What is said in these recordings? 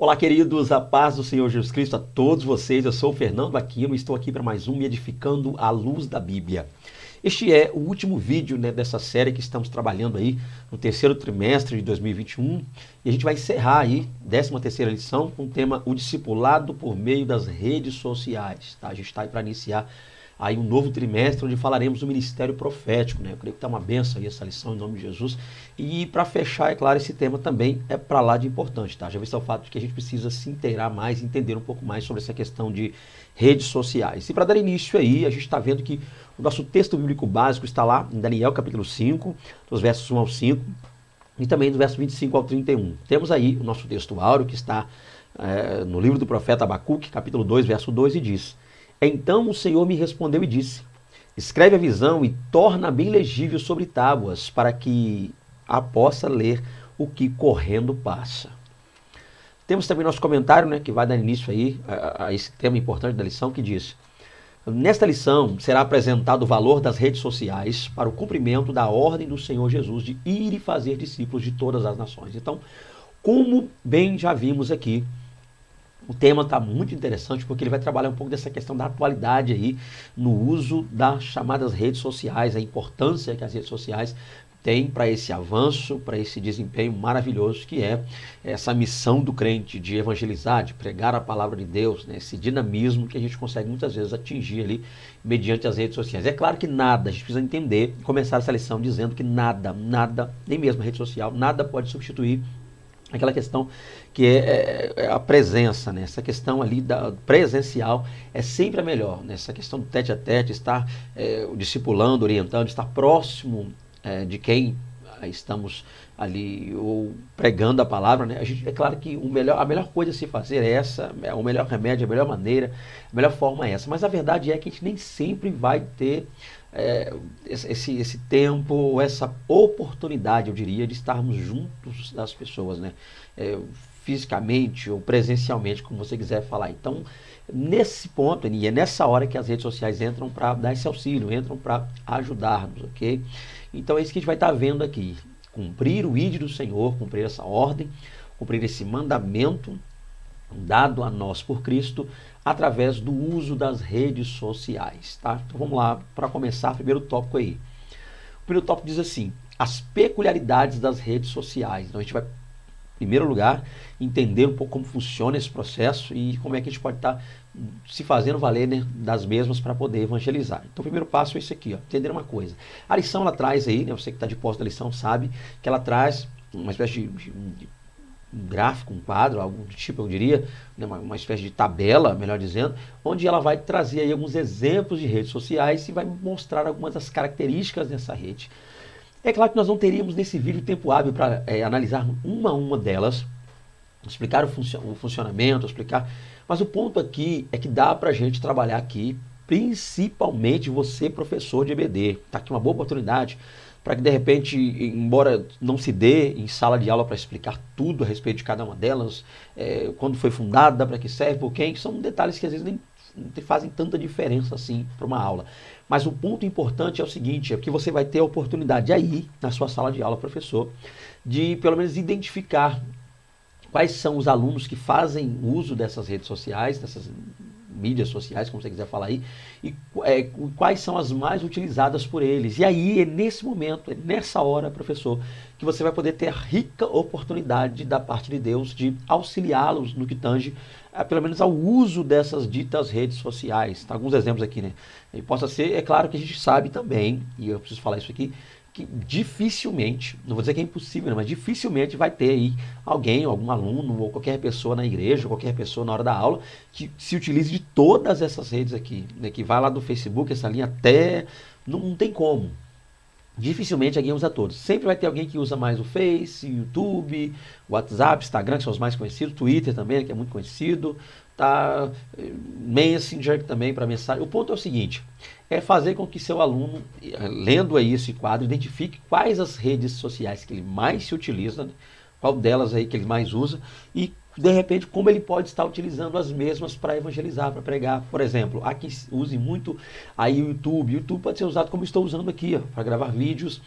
Olá, queridos, a paz do Senhor Jesus Cristo a todos vocês. Eu sou o Fernando Aquino e estou aqui para mais um Me Edificando à Luz da Bíblia. Este é o último vídeo, dessa série que estamos trabalhando aí no terceiro trimestre de 2021 e a gente vai encerrar aí, 13ª lição, com o tema O Discipulado por Meio das Redes Sociais. Tá? A gente está aí para iniciar aí um novo trimestre onde falaremos do ministério profético, Eu creio que está uma benção aí essa lição em nome de Jesus. E para fechar, é claro, esse tema também é para lá de importante, tá? Já visto o fato de que a gente precisa se inteirar mais, entender um pouco mais sobre essa questão de redes sociais. E para dar início aí, a gente está vendo que o nosso texto bíblico básico está lá em Daniel capítulo 5, dos versos 1 ao 5, e também do verso 25 ao 31. Temos aí o nosso texto áureo que está no livro do profeta Abacuque, capítulo 2, verso 2, e diz: Então o Senhor me respondeu e disse: Escreve a visão e torna bem legível sobre tábuas, para que a possa ler o que correndo passa. Temos também nosso comentário, que vai dar início aí a esse tema importante da lição, que diz: Nesta lição será apresentado o valor das redes sociais para o cumprimento da ordem do Senhor Jesus de ir e fazer discípulos de todas as nações. Então, como bem já vimos aqui, o tema está muito interessante porque ele vai trabalhar um pouco dessa questão da atualidade aí no uso das chamadas redes sociais, a importância que as redes sociais têm para esse avanço, para esse desempenho maravilhoso que é essa missão do crente de evangelizar, de pregar a palavra de Deus, esse dinamismo que a gente consegue muitas vezes atingir ali mediante as redes sociais. É claro que nada, a gente precisa entender, começar essa lição dizendo que nada, nem mesmo a rede social, nada pode substituir aquela questão que é a presença, Essa questão ali da presencial é sempre a melhor, Essa questão do tete a tete, estar discipulando, orientando, estar próximo de quem estamos ali ou pregando a palavra, é claro que a melhor coisa a se fazer é essa, o melhor remédio, a melhor maneira, a melhor forma é essa. Mas a verdade é que a gente nem sempre vai ter esse tempo, essa oportunidade, eu diria, de estarmos juntos das pessoas, fisicamente ou presencialmente, como você quiser falar. Então, nesse ponto, e é nessa hora que as redes sociais entram para dar esse auxílio, entram para ajudar-nos, ok? Então é isso que a gente vai estar vendo aqui. Cumprir o ID do Senhor, cumprir essa ordem, cumprir esse mandamento dado a nós por Cristo através do uso das redes sociais, tá? Então vamos lá, para começar, primeiro tópico aí. O primeiro tópico diz assim: as peculiaridades das redes sociais. Então a gente vai, em primeiro lugar, entender um pouco como funciona esse processo e como é que a gente pode estar se fazendo valer das mesmas para poder evangelizar. Então o primeiro passo é isso aqui, entender uma coisa. A lição ela traz aí, você que está de posse da lição sabe que ela traz uma espécie de um gráfico, um quadro, algum tipo, eu diria, uma espécie de tabela, melhor dizendo, onde ela vai trazer aí alguns exemplos de redes sociais e vai mostrar algumas das características dessa rede. É claro que nós não teríamos nesse vídeo tempo hábil para analisar uma a uma delas, explicar o funcionamento, mas o ponto aqui é que dá para a gente trabalhar aqui, principalmente você, professor de EBD. Está aqui uma boa oportunidade para que, de repente, embora não se dê em sala de aula para explicar tudo a respeito de cada uma delas, quando foi fundada, para que serve, por quem, são detalhes que às vezes nem fazem tanta diferença assim para uma aula. Mas o ponto importante é o seguinte, é que você vai ter a oportunidade aí, na sua sala de aula, professor, de pelo menos identificar quais são os alunos que fazem uso dessas redes sociais, dessas mídias sociais, como você quiser falar aí, e quais são as mais utilizadas por eles. E aí, é nesse momento, é nessa hora, professor, que você vai poder ter a rica oportunidade da parte de Deus de auxiliá-los no que tange, pelo menos ao uso dessas ditas redes sociais. Tá, alguns exemplos aqui, E possa ser, é claro que a gente sabe também, e eu preciso falar isso aqui, que dificilmente, não vou dizer que é impossível, mas dificilmente vai ter aí alguém, algum aluno, ou qualquer pessoa na igreja, ou qualquer pessoa na hora da aula, que se utilize de todas essas redes aqui, que vai lá do Facebook, essa linha até, não tem como. Dificilmente alguém usa todos. Sempre vai ter alguém que usa mais o Face, YouTube, WhatsApp, Instagram, que são os mais conhecidos, Twitter também, que é muito conhecido, tá? Messenger também para mensagem. O ponto é o seguinte, é fazer com que seu aluno, lendo aí esse quadro, identifique quais as redes sociais que ele mais se utiliza, qual delas aí que ele mais usa e de repente como ele pode estar utilizando as mesmas para evangelizar, para pregar. Por exemplo, há quem use muito aí o YouTube. O YouTube pode ser usado como estou usando aqui, para gravar vídeos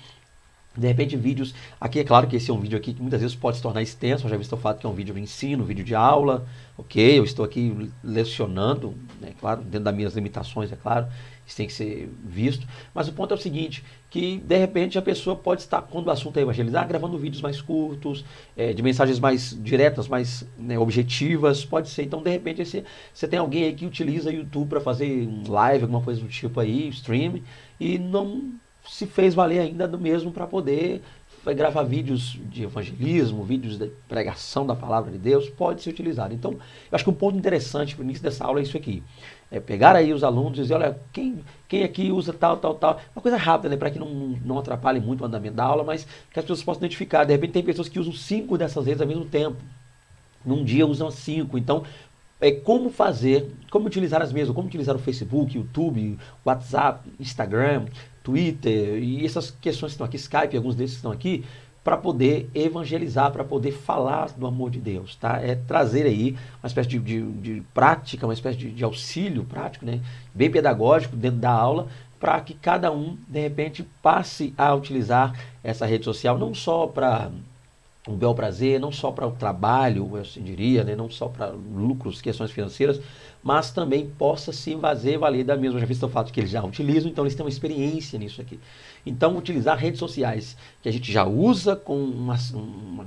De repente, vídeos. Aqui é claro que esse é um vídeo aqui que muitas vezes pode se tornar extenso. Eu já visto o fato que é um vídeo de ensino, um vídeo de aula. Ok, eu estou aqui lecionando, né, claro, dentro das minhas limitações, é claro. Isso tem que ser visto. Mas o ponto é o seguinte: que de repente a pessoa pode estar, quando o assunto é evangelizar, gravando vídeos mais curtos, de mensagens mais diretas, mais, né, objetivas. Pode ser. Então, de repente, você tem alguém aí que utiliza o YouTube para fazer live, alguma coisa do tipo aí, stream, e não se fez valer ainda do mesmo para poder gravar vídeos de evangelismo, vídeos de pregação da palavra de Deus, pode ser utilizado. Então, eu acho que um ponto interessante para o início dessa aula é isso aqui. É pegar aí os alunos e dizer, olha, quem aqui usa tal, tal, tal. Uma coisa rápida, né, para que não atrapalhe muito o andamento da aula, mas que as pessoas possam identificar. De repente tem pessoas que usam 5 dessas redes ao mesmo tempo. Num dia usam 5. Então, como fazer, como utilizar as mesmas, como utilizar o Facebook, YouTube, WhatsApp, Instagram, Twitter e essas questões que estão aqui, Skype, alguns desses que estão aqui, para poder evangelizar, para poder falar do amor de Deus, tá? É trazer aí uma espécie de prática, uma espécie de auxílio prático, né? Bem pedagógico dentro da aula, para que cada um, de repente, passe a utilizar essa rede social, não só para um bel prazer, não só para o trabalho, eu assim diria, né? Não só para lucros, questões financeiras, mas também possa se fazer valer da mesma. Eu já vi o fato que eles já utilizam, então eles têm uma experiência nisso aqui. Então, utilizar redes sociais que a gente já usa com uma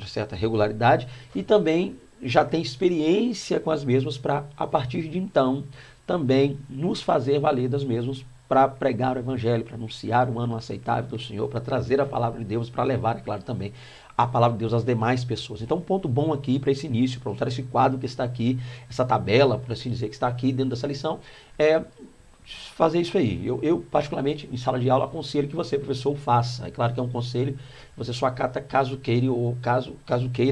certa regularidade e também já tem experiência com as mesmas para, a partir de então, também nos fazer valer das mesmas para pregar o evangelho, para anunciar o ano aceitável do Senhor, para trazer a palavra de Deus, para levar, é claro, também a palavra de Deus às demais pessoas. Então, um ponto bom aqui para esse início, para usar esse quadro que está aqui, essa tabela, por assim dizer, que está aqui dentro dessa lição, é fazer isso aí. Eu, particularmente, em sala de aula, aconselho que você, professor, o faça. É claro que é um conselho, você só acata caso queira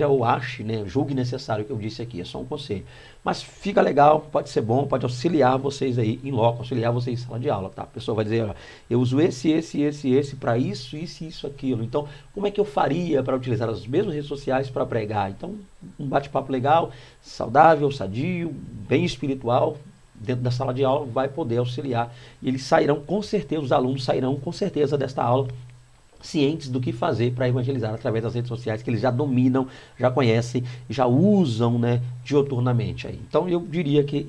ou ache, né, julgue necessário o que eu disse aqui, é só um conselho. Mas fica legal, pode ser bom, pode auxiliar vocês aí em loco, auxiliar vocês em sala de aula, tá? A pessoa vai dizer, ó, eu uso esse para isso, aquilo. Então, como é que eu faria para utilizar as mesmas redes sociais para pregar? Então, um bate-papo legal, saudável, sadio, bem espiritual, dentro da sala de aula, vai poder auxiliar. E eles sairão com certeza, os alunos sairão com certeza desta aula cientes do que fazer para evangelizar através das redes sociais que eles já dominam, já conhecem, já usam, né, dioturnamente aí. Então eu diria que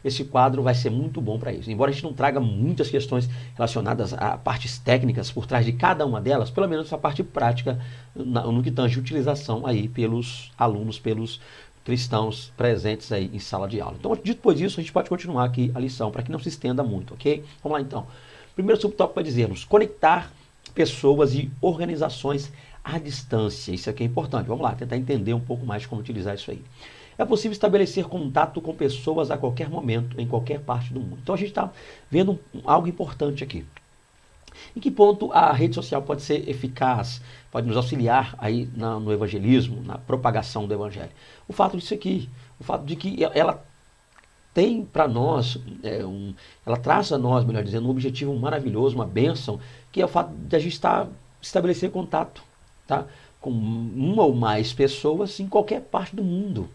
esse quadro vai ser muito bom para isso. Embora a gente não traga muitas questões relacionadas a partes técnicas por trás de cada uma delas, pelo menos a parte prática no que tange utilização aí pelos alunos, pelos cristãos presentes aí em sala de aula. Então, depois disso, a gente pode continuar aqui a lição, para que não se estenda muito, ok? Vamos lá, então. Primeiro subtópico vai dizermos conectar pessoas e organizações à distância. Isso aqui é importante. Vamos lá, tentar entender um pouco mais como utilizar isso aí. É possível estabelecer contato com pessoas a qualquer momento, em qualquer parte do mundo. Então, a gente está vendo algo importante aqui. Em que ponto a rede social pode ser eficaz, pode nos auxiliar aí no evangelismo, na propagação do evangelho? O fato disso aqui, o fato de que ela tem para nós, ela traz a nós, melhor dizendo, um objetivo maravilhoso, uma bênção, que é o fato de a gente estabelecer contato, tá, com uma ou mais pessoas em qualquer parte do mundo.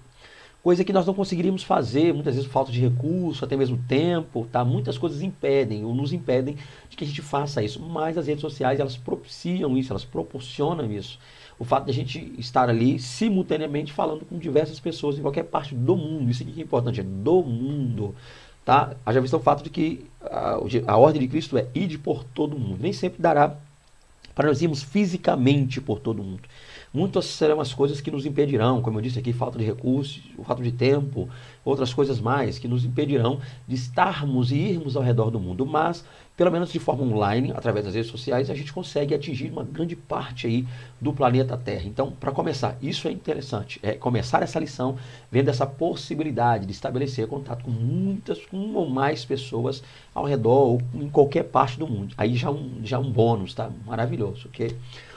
Coisa que nós não conseguiríamos fazer, muitas vezes por falta de recurso, até mesmo tempo, tá? Muitas coisas impedem ou nos impedem de que a gente faça isso. Mas as redes sociais, elas propiciam isso, elas proporcionam isso. O fato de a gente estar ali simultaneamente falando com diversas pessoas em qualquer parte do mundo. Isso aqui que é importante, é do mundo. Tá? Haja visto o fato de que a ordem de Cristo é ide por todo mundo. Nem sempre dará para nós irmos fisicamente por todo mundo. Muitas serão as coisas que nos impedirão, como eu disse aqui, falta de recursos, falta de tempo, outras coisas mais que nos impedirão de estarmos e irmos ao redor do mundo. Mas, pelo menos de forma online, através das redes sociais, a gente consegue atingir uma grande parte aí do planeta Terra. Então, para começar, isso é interessante, é começar essa lição vendo essa possibilidade de estabelecer contato com uma ou mais pessoas ao redor ou em qualquer parte do mundo. Aí já um bônus, tá? Maravilhoso, ok?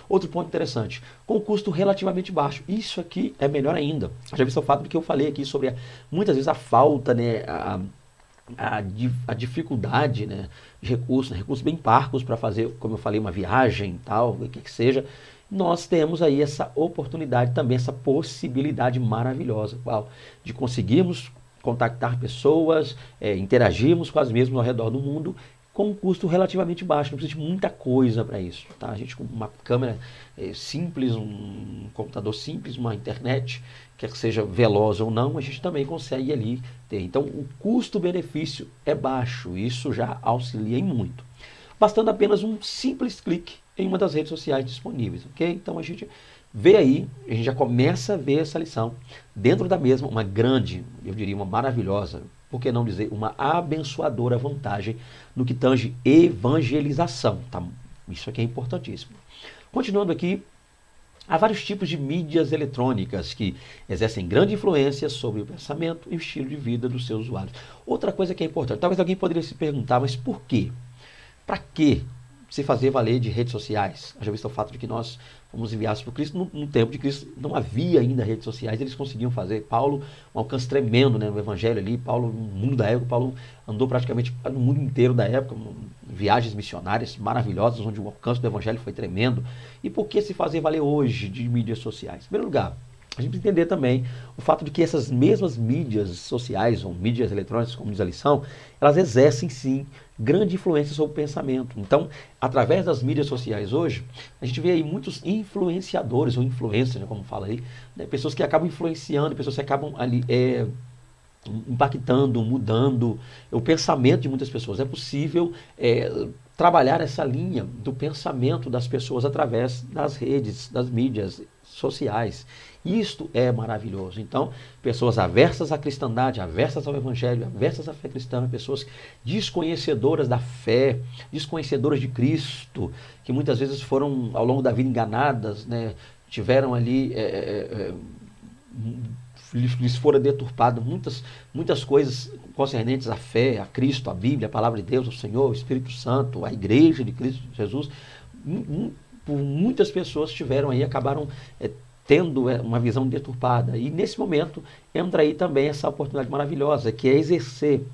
Outro ponto interessante, com custo relativamente baixo. Isso aqui é melhor ainda. Já visto o fato de que eu falei aqui sobre muitas vezes a falta, né, a dificuldade, né, de recursos bem parcos para fazer, como eu falei, uma viagem e tal, o que seja. Nós temos aí essa oportunidade também, essa possibilidade maravilhosa, de conseguirmos contactar pessoas, interagirmos com as mesmas ao redor do mundo, com um custo relativamente baixo, não precisa de muita coisa para isso, tá? A gente com uma câmera simples, um computador simples, uma internet, quer que seja veloz ou não, a gente também consegue ali ter. Então, o custo-benefício é baixo, isso já auxilia em muito. Bastando apenas um simples clique em uma das redes sociais disponíveis, ok? Então, a gente vê aí, a gente já começa a ver essa lição dentro da mesma, uma grande, eu diria uma maravilhosa, por que não dizer, uma abençoadora vantagem no que tange evangelização, tá? Isso aqui é importantíssimo. Continuando aqui, há vários tipos de mídias eletrônicas que exercem grande influência sobre o pensamento e o estilo de vida dos seus usuários. Outra coisa que é importante, talvez alguém poderia se perguntar, mas por quê? Para que se fazer valer de redes sociais? Já visto o fato de que nós fomos enviados por Cristo, no tempo de Cristo não havia ainda redes sociais, eles conseguiam fazer. Paulo, um alcance tremendo, né, no evangelho ali, Paulo, no mundo da época, Paulo andou praticamente no mundo inteiro da época, viagens missionárias maravilhosas, onde o alcance do evangelho foi tremendo. E por que se fazer valer hoje de mídias sociais? Em primeiro lugar, a gente precisa entender também o fato de que essas mesmas mídias sociais, ou mídias eletrônicas, como diz a lição, elas exercem sim grande influência sobre o pensamento. Então, através das mídias sociais hoje, a gente vê aí muitos influenciadores, ou influencers, né, como fala aí, né, pessoas que acabam influenciando, pessoas que acabam ali impactando, mudando o pensamento de muitas pessoas. É possível trabalhar essa linha do pensamento das pessoas através das redes, das mídias sociais. Isto é maravilhoso. Então, pessoas aversas à cristandade, aversas ao evangelho, aversas à fé cristã, pessoas desconhecedoras da fé, desconhecedoras de Cristo, que muitas vezes foram ao longo da vida enganadas, né? Tiveram ali lhes fora deturpado muitas coisas concernentes à fé, a Cristo, a Bíblia, a palavra de Deus, o Senhor, o Espírito Santo, a igreja de Cristo Jesus. Por muitas pessoas tiveram aí, acabaram tendo uma visão deturpada. E nesse momento entra aí também essa oportunidade maravilhosa, que é exercer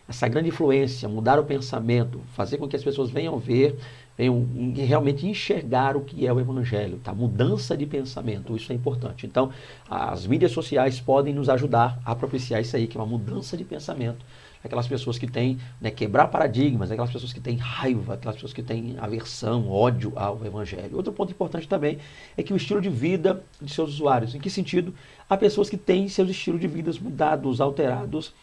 essa grande influência, mudar o pensamento, fazer com que as pessoas venham ver, venham realmente enxergar o que é o Evangelho, tá? Mudança de pensamento, isso é importante. Então, as mídias sociais podem nos ajudar a propiciar isso aí, que é uma mudança de pensamento. Aquelas pessoas que têm, né, quebrar paradigmas, aquelas pessoas que têm raiva, aquelas pessoas que têm aversão, ódio ao Evangelho. Outro ponto importante também é que o estilo de vida de seus usuários, em que sentido? Há pessoas que têm seus estilos de vida mudados, alterados,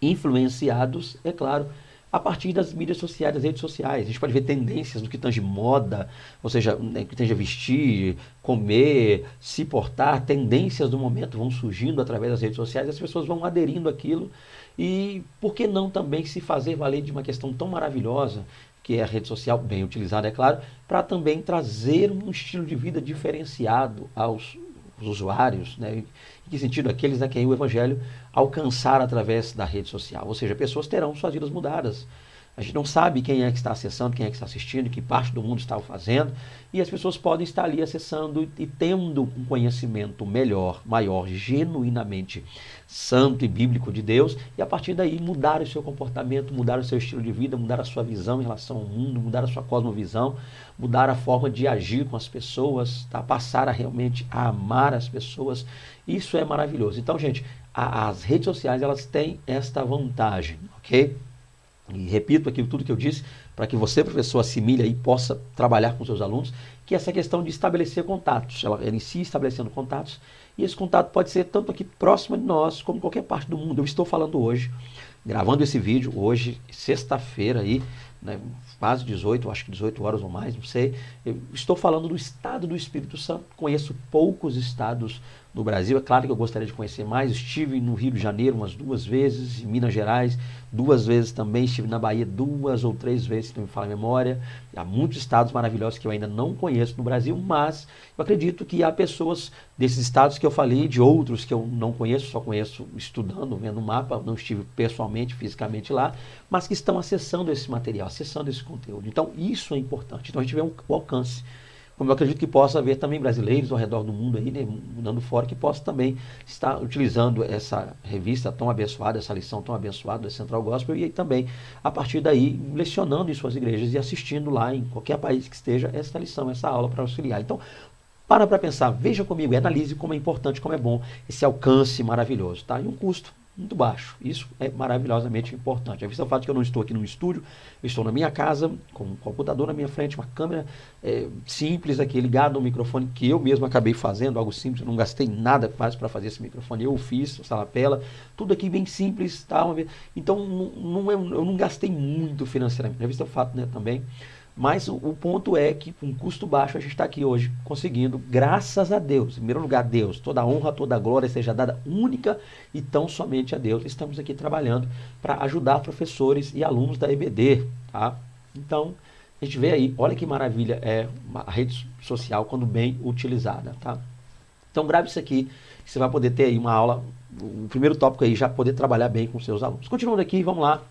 influenciados, é claro, a partir das mídias sociais, das redes sociais. A gente pode ver tendências no que tange moda, ou seja, no que tange vestir, comer, se portar, tendências do momento vão surgindo através das redes sociais, as pessoas vão aderindo àquilo. E por que não também se fazer valer de uma questão tão maravilhosa, que é a rede social, bem utilizada, é claro, para também trazer um estilo de vida diferenciado aos usuários, né? Em que sentido? Aqueles a quem o Evangelho alcançar através da rede social. Ou seja, pessoas terão suas vidas mudadas. A gente não sabe quem é que está acessando, quem é que está assistindo, que parte do mundo está o fazendo, e as pessoas podem estar ali acessando e tendo um conhecimento melhor, maior, genuinamente santo e bíblico de Deus, e a partir daí mudar o seu comportamento, mudar o seu estilo de vida, mudar a sua visão em relação ao mundo, mudar a sua cosmovisão, mudar a forma de agir com as pessoas, tá? Passar a realmente a amar as pessoas. Isso é maravilhoso. Então, gente, as redes sociais, elas têm esta vantagem, ok? E repito aqui tudo que eu disse, para que você, professor, assimile e possa trabalhar com seus alunos, que é essa questão de estabelecer contatos. Ela inicia estabelecendo contatos, e esse contato pode ser tanto aqui próximo de nós, como em qualquer parte do mundo. Eu estou falando hoje, gravando esse vídeo, hoje, sexta-feira, aí, né, quase 18, acho que 18 horas ou mais, não sei. Eu estou falando do estado do Espírito Santo. Conheço poucos estados no Brasil. É claro que eu gostaria de conhecer mais. Estive no Rio de Janeiro umas 2 vezes, em Minas Gerais 2 vezes também. Estive na Bahia 2 ou 3 vezes, se não me falha a memória. Há muitos estados maravilhosos que eu ainda não conheço no Brasil, mas eu acredito que há pessoas desses estados que eu falei, de outros que eu não conheço, só conheço estudando, vendo o mapa, não estive pessoalmente, fisicamente lá, mas que estão acessando esse material, acessando esse conteúdo. Então, isso é importante. Então, a gente vê o alcance. Como eu acredito que possa haver também brasileiros ao redor do mundo aí, né, mudando fora, que possa também estar utilizando essa revista tão abençoada, essa lição tão abençoada da Central Gospel, e aí também, a partir daí, lecionando em suas igrejas e assistindo lá, em qualquer país que esteja, essa lição, essa aula para auxiliar. Então, para pensar, veja comigo, analise como é importante, como é bom esse alcance maravilhoso, tá? E um custo muito baixo. Isso é maravilhosamente importante. A vista ao fato de que eu não estou aqui no estúdio, eu estou na minha casa, com um computador na minha frente, uma câmera simples aqui, ligado no microfone que eu mesmo acabei fazendo, algo simples, eu não gastei nada quase para fazer esse microfone, eu fiz, essa lapela, tudo aqui bem simples, tá? Então eu não gastei muito financeiramente. A vista ao fato, né, também. Mas o ponto é que com custo baixo a gente está aqui hoje conseguindo, graças a Deus, em primeiro lugar, Deus, toda a honra, toda a glória seja dada única e tão somente a Deus. Estamos aqui trabalhando para ajudar professores e alunos da EBD, tá? Então, a gente vê aí, olha que maravilha é a rede social quando bem utilizada, tá? Então, grave isso aqui, que você vai poder ter aí uma aula, o primeiro tópico aí, já poder trabalhar bem com seus alunos. Continuando aqui, vamos lá.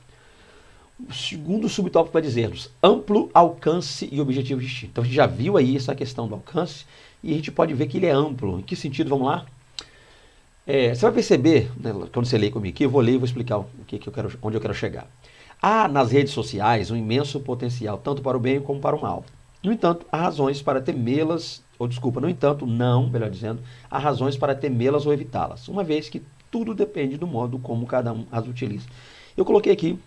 O segundo subtópico vai dizer-nos amplo alcance e objetivo distinto. Então a gente já viu aí essa questão do alcance e a gente pode ver que ele é amplo. Em que sentido? Vamos lá? Você vai perceber, né, quando você lê comigo aqui, eu vou ler e vou explicar onde eu quero chegar. Há nas redes sociais um imenso potencial, tanto para o bem como para o mal. No entanto, há razões para temê-las, no entanto, não, melhor dizendo, há razões para temê-las ou evitá-las, uma vez que tudo depende do modo como cada um as utiliza. Eu coloquei aqui.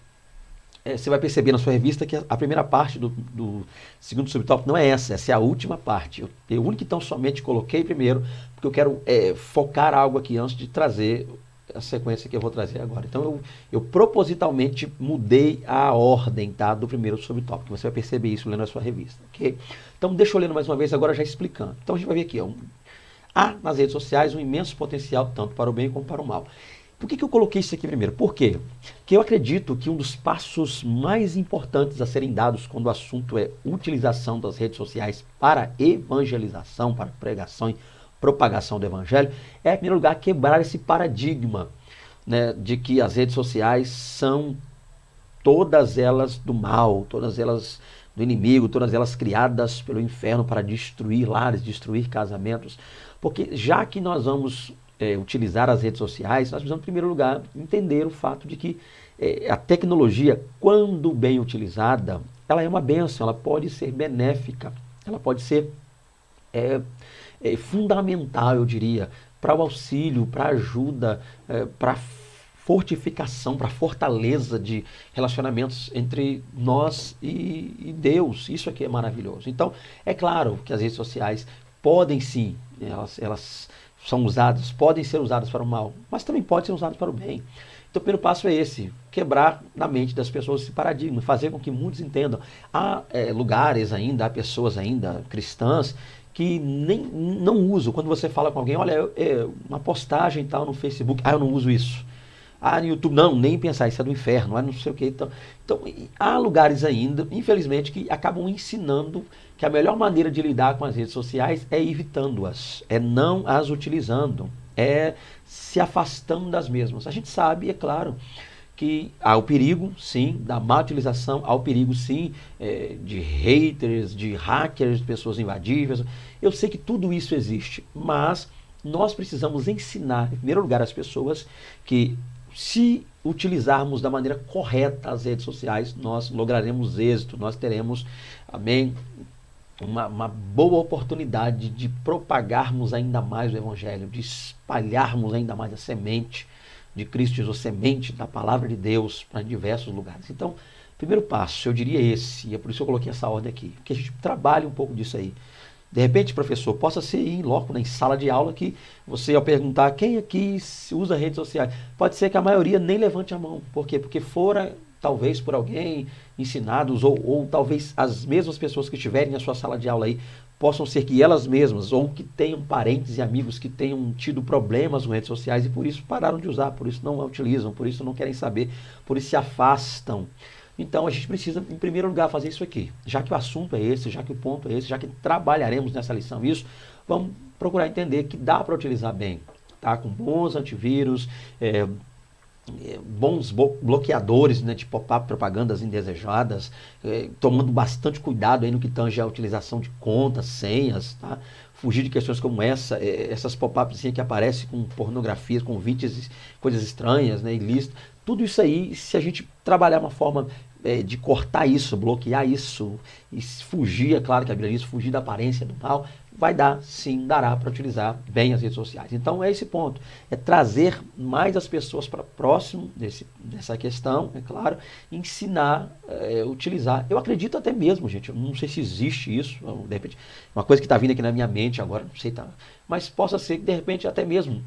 Você vai perceber na sua revista que a primeira parte do segundo subtópico não é essa é a última parte. Eu único então somente coloquei primeiro, porque eu quero focar algo aqui antes de trazer a sequência que eu vou trazer agora. Então eu propositalmente mudei a ordem, tá, do primeiro subtópico. Você vai perceber isso lendo a sua revista, ok? Então deixa eu ler mais uma vez agora já explicando. Então a gente vai ver aqui, há nas redes sociais um imenso potencial tanto para o bem como para o mal. Por que eu coloquei isso aqui primeiro? Por quê? Porque eu acredito que um dos passos mais importantes a serem dados quando o assunto é utilização das redes sociais para evangelização, para pregação e propagação do evangelho, é, em primeiro lugar, quebrar esse paradigma, né, de que as redes sociais são todas elas do mal, todas elas do inimigo, todas elas criadas pelo inferno para destruir lares, destruir casamentos. Porque já que nós vamos utilizar as redes sociais, nós precisamos, em primeiro lugar, entender o fato de que a tecnologia, quando bem utilizada, ela é uma bênção, ela pode ser benéfica, ela pode ser fundamental, eu diria, para o auxílio, para a ajuda, para a fortificação, para a fortaleza de relacionamentos entre nós e Deus. Isso aqui é maravilhoso. Então, é claro que as redes sociais podem sim, elas são usadas, podem ser usadas para o mal, mas também podem ser usadas para o bem. Então o primeiro passo é esse, quebrar na mente das pessoas esse paradigma, fazer com que muitos entendam. Há lugares ainda, há pessoas ainda cristãs que não usam. Quando você fala com alguém, olha, uma postagem tal no Facebook, eu não uso isso. No YouTube, não, nem pensar, isso é do inferno, não sei o que. Então, há lugares ainda, infelizmente, que acabam ensinando que a melhor maneira de lidar com as redes sociais é evitando-as, é não as utilizando, é se afastando das mesmas. A gente sabe, é claro, que há o perigo, sim, da má utilização, há o perigo, sim, de haters, de hackers, de pessoas invadíveis. Eu sei que tudo isso existe, mas nós precisamos ensinar, em primeiro lugar, as pessoas que se utilizarmos da maneira correta as redes sociais, nós lograremos êxito, nós teremos, amém, uma boa oportunidade de propagarmos ainda mais o Evangelho, de espalharmos ainda mais a semente de Cristo Jesus, semente da Palavra de Deus para diversos lugares. Então, primeiro passo, eu diria esse, e é por isso que eu coloquei essa ordem aqui, que a gente trabalhe um pouco disso aí. De repente, professor, possa ser em loco, em sala de aula, que você, ao perguntar quem aqui usa redes sociais, pode ser que a maioria nem levante a mão. Por quê? Porque fora, talvez por alguém ensinados, ou talvez as mesmas pessoas que estiverem na sua sala de aula aí, possam ser que elas mesmas, ou que tenham parentes e amigos que tenham tido problemas com redes sociais e por isso pararam de usar, por isso não a utilizam, por isso não querem saber, por isso se afastam. Então a gente precisa, em primeiro lugar, fazer isso aqui. Já que o assunto é esse, já que o ponto é esse, já que trabalharemos nessa lição isso, vamos procurar entender que dá para utilizar bem, tá? Com bons antivírus, bons bloqueadores, né, de pop-up, propagandas indesejadas, tomando bastante cuidado aí no que tange a utilização de contas, senhas, tá? Fugir de questões como essas pop-ups assim, que aparecem com pornografias, convites, coisas estranhas, né, ilícitas. Tudo isso aí, se a gente trabalhar uma forma de cortar isso, bloquear isso, e fugir, é claro que a Bíblia diz, fugir da aparência do mal, vai dar, sim, dará para utilizar bem as redes sociais. Então é esse ponto, é trazer mais as pessoas para próximo dessa questão, é claro, ensinar, utilizar. Eu acredito até mesmo, gente, eu não sei se existe isso, de repente, uma coisa que está vindo aqui na minha mente agora, não sei, tá, mas possa ser que de repente até mesmo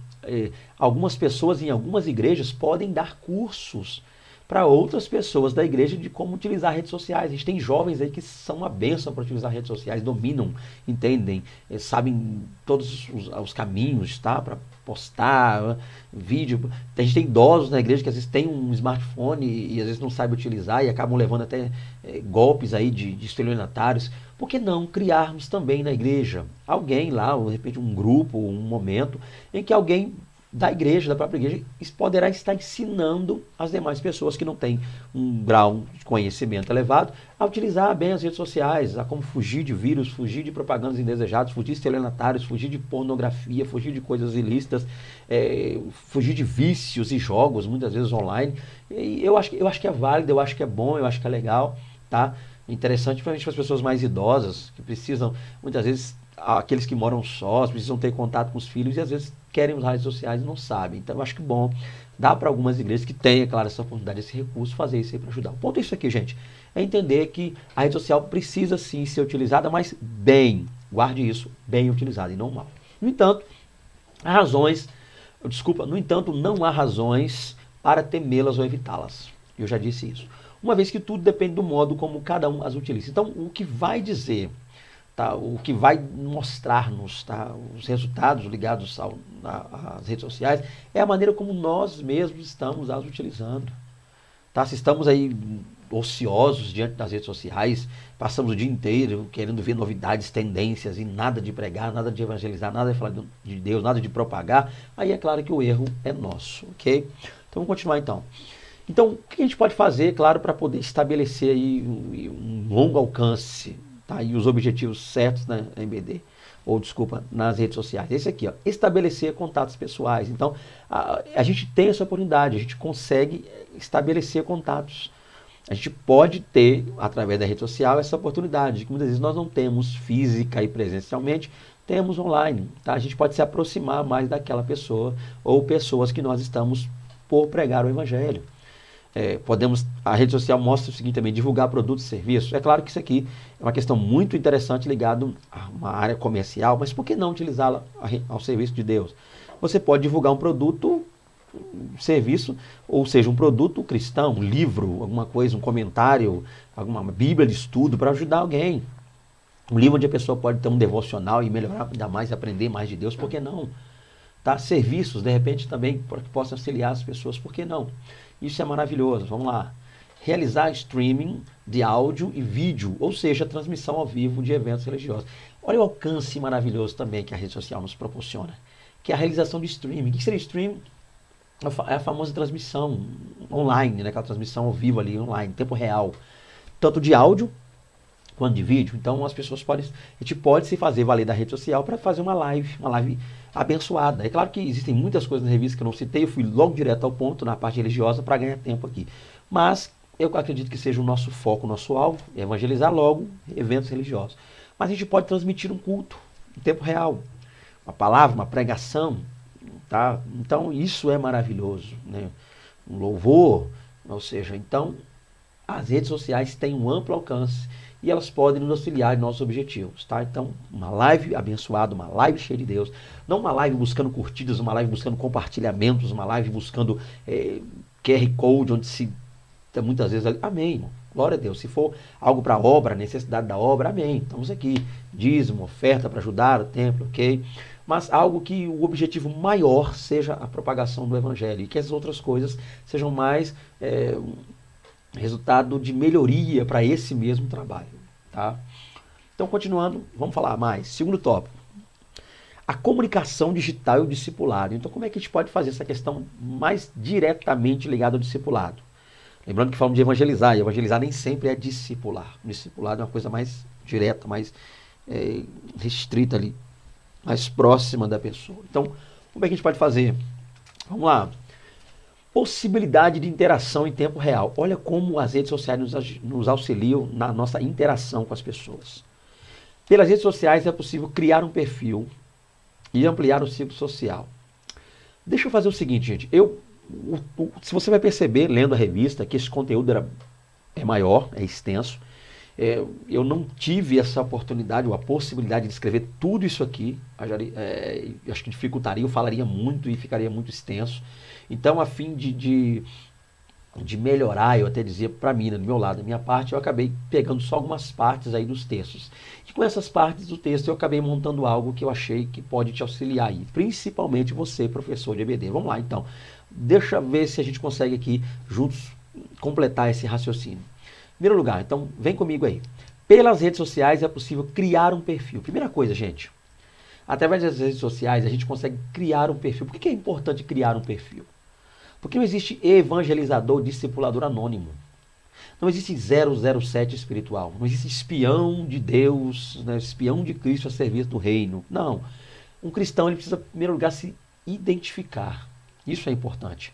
algumas pessoas em algumas igrejas podem dar cursos para outras pessoas da igreja de como utilizar redes sociais. A gente tem jovens aí que são uma bênção para utilizar redes sociais, dominam, entendem, sabem todos os caminhos, tá? Para postar vídeo. A gente tem idosos na igreja que às vezes tem um smartphone e às vezes não sabe utilizar e acabam levando até golpes aí de estelionatários. Por que não criarmos também na igreja alguém lá, ou de repente um grupo, um momento em que alguém da igreja, da própria igreja, poderá estar ensinando as demais pessoas que não têm um grau de conhecimento elevado a utilizar bem as redes sociais, a como fugir de vírus, fugir de propagandas indesejadas, fugir de estelionatários, fugir de pornografia, fugir de coisas ilícitas, fugir de vícios e jogos, muitas vezes online. E eu acho que é válido, eu acho que é bom, eu acho que é legal, tá? Interessante, principalmente para as pessoas mais idosas, que precisam, muitas vezes, aqueles que moram sós, precisam ter contato com os filhos e às vezes querem usar redes sociais e não sabem. Então eu acho que bom, dá para algumas igrejas que têm, claro, essa oportunidade, esse recurso, fazer isso aí para ajudar. O ponto é isso aqui, gente, é entender que a rede social precisa sim ser utilizada, mas bem, guarde isso, bem utilizada e não mal. No entanto, não há razões para temê-las ou evitá-las. Eu já disse isso. Uma vez que tudo depende do modo como cada um as utiliza. Então, o que vai dizer, tá, o que vai mostrar-nos, tá, os resultados ligados às redes sociais é a maneira como nós mesmos estamos as utilizando. Tá? Se estamos aí ociosos diante das redes sociais, passamos o dia inteiro querendo ver novidades, tendências e nada de pregar, nada de evangelizar, nada de falar de Deus, nada de propagar, aí é claro que o erro é nosso, ok? Então vamos continuar então. Então, o que a gente pode fazer, claro, para poder estabelecer aí um longo alcance, tá? E os objetivos certos na MBD, nas redes sociais. Esse aqui, ó, estabelecer contatos pessoais. Então, a gente tem essa oportunidade, a gente consegue estabelecer contatos. A gente pode ter, através da rede social, essa oportunidade, que muitas vezes nós não temos física e presencialmente, temos online. Tá? A gente pode se aproximar mais daquela pessoa ou pessoas que nós estamos por pregar o evangelho. A rede social mostra o seguinte também, divulgar produtos e serviços. É claro que isso aqui é uma questão muito interessante ligado a uma área comercial, mas por que não utilizá-la ao serviço de Deus? Você pode divulgar um produto, um serviço, ou seja, um produto cristão, um livro, alguma coisa, um comentário, alguma Bíblia de estudo para ajudar alguém. Um livro onde a pessoa pode ter um devocional e melhorar ainda mais, aprender mais de Deus, por que não? Tá? Serviços, de repente, também para que possam auxiliar as pessoas, por que não? Isso é maravilhoso. Vamos lá. Realizar streaming de áudio e vídeo, ou seja, transmissão ao vivo de eventos religiosos. Olha o alcance maravilhoso também que a rede social nos proporciona, que é a realização de streaming. O que seria streaming? É a famosa transmissão online, né? Aquela transmissão ao vivo ali, online, em tempo real. Tanto de áudio quanto de vídeo. Então a gente pode se fazer valer da rede social para fazer uma live abençoada. É claro que existem muitas coisas na revista que eu não citei, eu fui logo direto ao ponto na parte religiosa para ganhar tempo aqui. Mas eu acredito que seja o nosso foco, o nosso alvo, é evangelizar logo eventos religiosos. Mas a gente pode transmitir um culto em tempo real, uma palavra, uma pregação, tá? Então isso é maravilhoso, né? Um louvor, ou seja, então as redes sociais têm um amplo alcance e elas podem nos auxiliar em nossos objetivos, tá? Então, uma live abençoada, uma live cheia de Deus, não uma live buscando curtidas, uma live buscando compartilhamentos, uma live buscando QR Code, onde se muitas vezes ali, amém, irmão. Glória a Deus. Se for algo para a obra, necessidade da obra, amém. Estamos aqui. Dízimo, oferta para ajudar o templo, ok? Mas algo que o objetivo maior seja a propagação do evangelho e que as outras coisas sejam mais resultado de melhoria para esse mesmo trabalho, tá? Então, continuando, vamos falar mais. Segundo tópico, a comunicação digital e o discipulado. Então, como é que a gente pode fazer essa questão mais diretamente ligada ao discipulado? Lembrando que falamos de evangelizar, e evangelizar nem sempre é discipular. O discipulado é uma coisa mais direta, mais restrita ali, mais próxima da pessoa. Então, como é que a gente pode fazer? Vamos lá. possibilidade de interação em tempo real. Olha como as redes sociais nos auxiliam na nossa interação com as pessoas. Pelas redes sociais é possível criar um perfil e ampliar o ciclo social. Deixa eu fazer o seguinte, gente. Se você vai perceber, lendo a revista, que esse conteúdo é maior, é extenso. Eu não tive essa oportunidade ou a possibilidade de escrever tudo isso aqui. Acho que dificultaria, eu falaria muito e ficaria muito extenso. Então, a fim de melhorar, eu até dizia para mim, do meu lado, da minha parte, eu acabei pegando só algumas partes aí dos textos. E com essas partes do texto eu acabei montando algo que eu achei que pode te auxiliar aí, principalmente você, professor de EBD. Vamos lá, então. Deixa eu ver se a gente consegue aqui, juntos, completar esse raciocínio. Em primeiro lugar, então, vem comigo aí. Pelas redes sociais é possível criar um perfil. Primeira coisa, gente, através das redes sociais a gente consegue criar um perfil. Por que é importante criar um perfil? Porque não existe evangelizador, discipulador anônimo. Não existe 007 espiritual. Não existe espião de Deus, né, espião de Cristo a serviço do reino. Não. Um cristão ele precisa, em primeiro lugar, se identificar. Isso é importante.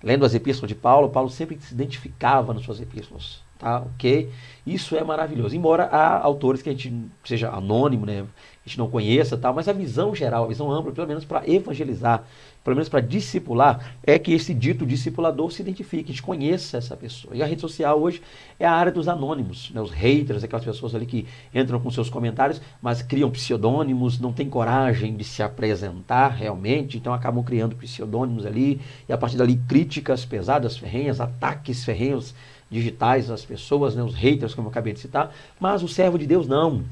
Lendo as epístolas de Paulo, Paulo sempre se identificava nas suas epístolas. Tá, ok? Isso é maravilhoso. Embora há autores que a gente seja anônimo, né? A gente não conheça, tal, mas a visão geral, a visão ampla, pelo menos para evangelizar, pelo menos para discipular, é que esse dito discipulador se identifique, a gente conheça essa pessoa. E a rede social hoje é a área dos anônimos, né? Os haters, aquelas pessoas ali que entram com seus comentários, mas criam pseudônimos, não têm coragem de se apresentar realmente, então acabam criando pseudônimos ali, e a partir dali críticas pesadas, ferrenhas, ataques ferrenhos, digitais às pessoas, né, os haters, como eu acabei de citar, mas o servo de Deus não.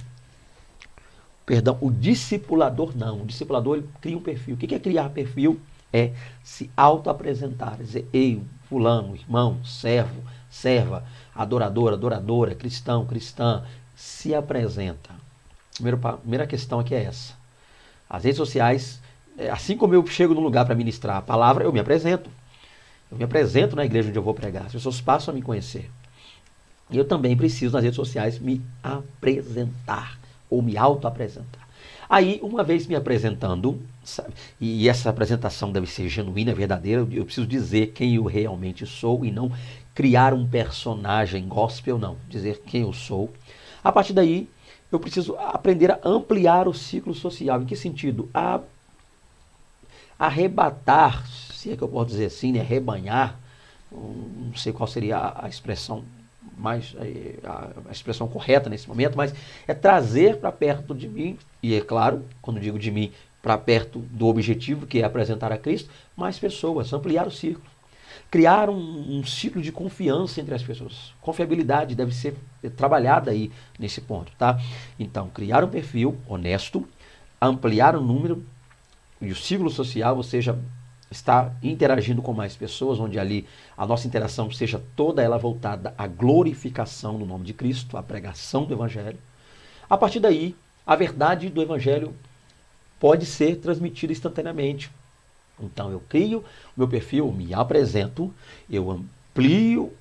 Perdão, o discipulador não. O discipulador ele cria um perfil. O que é criar perfil? É se auto-apresentar, dizer, ei, fulano, irmão, servo, serva, adorador, adoradora, cristão, cristã, se apresenta. Primeira questão aqui é essa. As redes sociais, assim como eu chego num lugar para ministrar a palavra, eu me apresento. Eu me apresento na igreja onde eu vou pregar. As pessoas passam a me conhecer. E eu também preciso, nas redes sociais, me apresentar. Ou me auto-apresentar. Aí, uma vez me apresentando, sabe, e essa apresentação deve ser genuína, verdadeira, eu preciso dizer quem eu realmente sou e não criar um personagem gospel, não. Dizer quem eu sou. A partir daí, eu preciso aprender a ampliar o ciclo social. Em que sentido? A arrebatar, se é que eu posso dizer assim, né, rebanhar, não sei qual seria a expressão a expressão correta nesse momento, mas é trazer para perto de mim, e é claro, quando digo de mim, para perto do objetivo, que é apresentar a Cristo, mais pessoas, ampliar o círculo. Criar um ciclo de confiança entre as pessoas. Confiabilidade deve ser trabalhada aí nesse ponto, tá? Então, criar um perfil honesto, ampliar o número e o ciclo social, ou seja, estar interagindo com mais pessoas, onde ali a nossa interação seja toda ela voltada à glorificação do nome de Cristo, à pregação do Evangelho. A partir daí, a verdade do Evangelho pode ser transmitida instantaneamente. Então eu crio o meu perfil, me apresento, eu amplio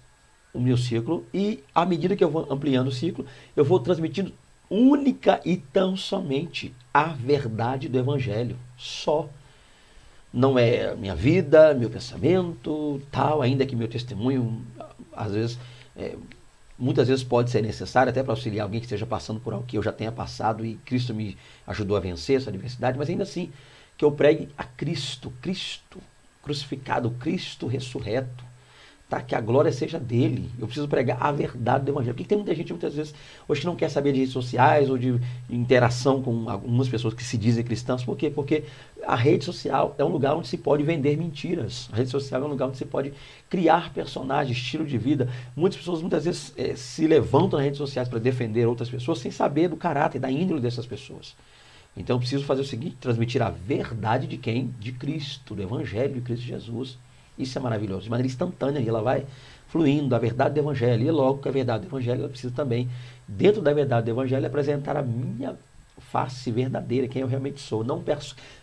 o meu ciclo e à medida que eu vou ampliando o ciclo, eu vou transmitindo única e tão somente a verdade do Evangelho. Só. Não é minha vida, meu pensamento, tal, ainda que meu testemunho, às vezes, muitas vezes pode ser necessário até para auxiliar alguém que esteja passando por algo que eu já tenha passado e Cristo me ajudou a vencer essa adversidade, mas ainda assim, que eu pregue a Cristo, Cristo crucificado, Cristo ressurreto, tá? Que a glória seja dele. Eu preciso pregar a verdade do Evangelho. Porque tem muita gente, muitas vezes, hoje que não quer saber de redes sociais ou de interação com algumas pessoas que se dizem cristãs. Por quê? Porque a rede social é um lugar onde se pode vender mentiras. A rede social é um lugar onde se pode criar personagens, estilo de vida. Muitas pessoas, muitas vezes, se levantam nas redes sociais para defender outras pessoas sem saber do caráter, da índole dessas pessoas. Então eu preciso fazer o seguinte, transmitir a verdade de quem? De Cristo, do Evangelho de Cristo Jesus. Isso é maravilhoso, de maneira instantânea, e ela vai fluindo a verdade do Evangelho. E logo que a verdade do Evangelho, ela precisa também, dentro da verdade do Evangelho, apresentar a minha face verdadeira, quem eu realmente sou. Não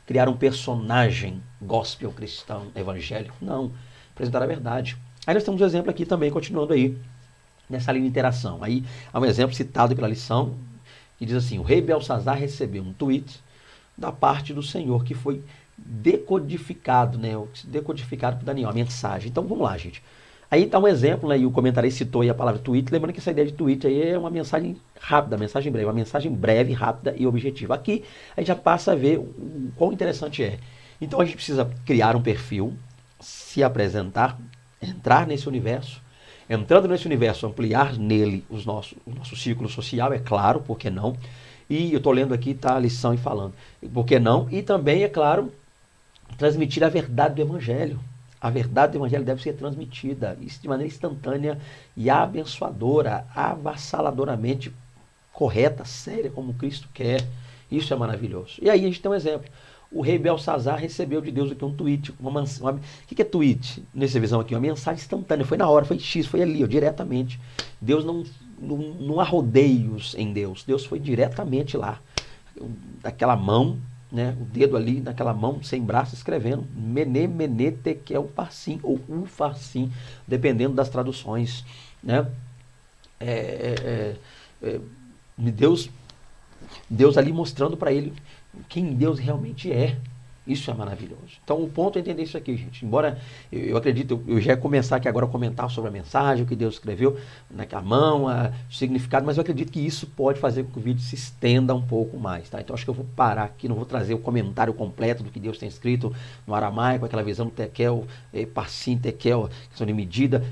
criar um personagem gospel cristão, evangélico, não. Apresentar a verdade. Aí nós temos um exemplo aqui também, continuando aí, nessa linha de interação. Aí há um exemplo citado pela lição, que diz assim, o rei Belsazar recebeu um tweet da parte do Senhor, que foi decodificado, né? Decodificado por Daniel, a mensagem. Então vamos lá, gente. Aí está um exemplo, né? E o comentarista citou aí a palavra tweet. Lembrando que essa ideia de tweet aí é uma mensagem rápida, mensagem breve, uma mensagem breve, rápida e objetiva. Aqui a gente já passa a ver o quão interessante é. Então a gente precisa criar um perfil, se apresentar, entrar nesse universo. Entrando nesse universo, ampliar nele o nosso círculo social, é claro, por que não? E eu estou lendo aqui, tá a lição e falando. Por que não? E também, é claro, transmitir a verdade do Evangelho. A verdade do Evangelho deve ser transmitida, isso de maneira instantânea e abençoadora, avassaladoramente correta, séria, como Cristo quer. Isso é maravilhoso. E aí a gente tem um exemplo. O rei Belsazar recebeu de Deus aqui um tweet. O que é tweet? Nessa visão aqui, uma mensagem instantânea. Foi na hora, foi X, foi ali, ó, diretamente. Deus não há rodeios em Deus. Deus foi diretamente lá. Daquela mão, né, o dedo ali, naquela mão, sem braço, escrevendo. Mene, mene, tekel, farsim, ou farsim, dependendo das traduções. Né? Deus ali mostrando para ele quem Deus realmente é. Isso é maravilhoso. Então o ponto é entender isso aqui, gente. Embora eu acredito, eu já ia começar aqui agora a comentar sobre a mensagem, o que Deus escreveu naquela mão, o significado, mas eu acredito que isso pode fazer com que o vídeo se estenda um pouco mais, tá? Então acho que eu vou parar aqui, não vou trazer o comentário completo do que Deus tem escrito no aramaico, aquela visão do tekel, passim, tekel, questão de medida.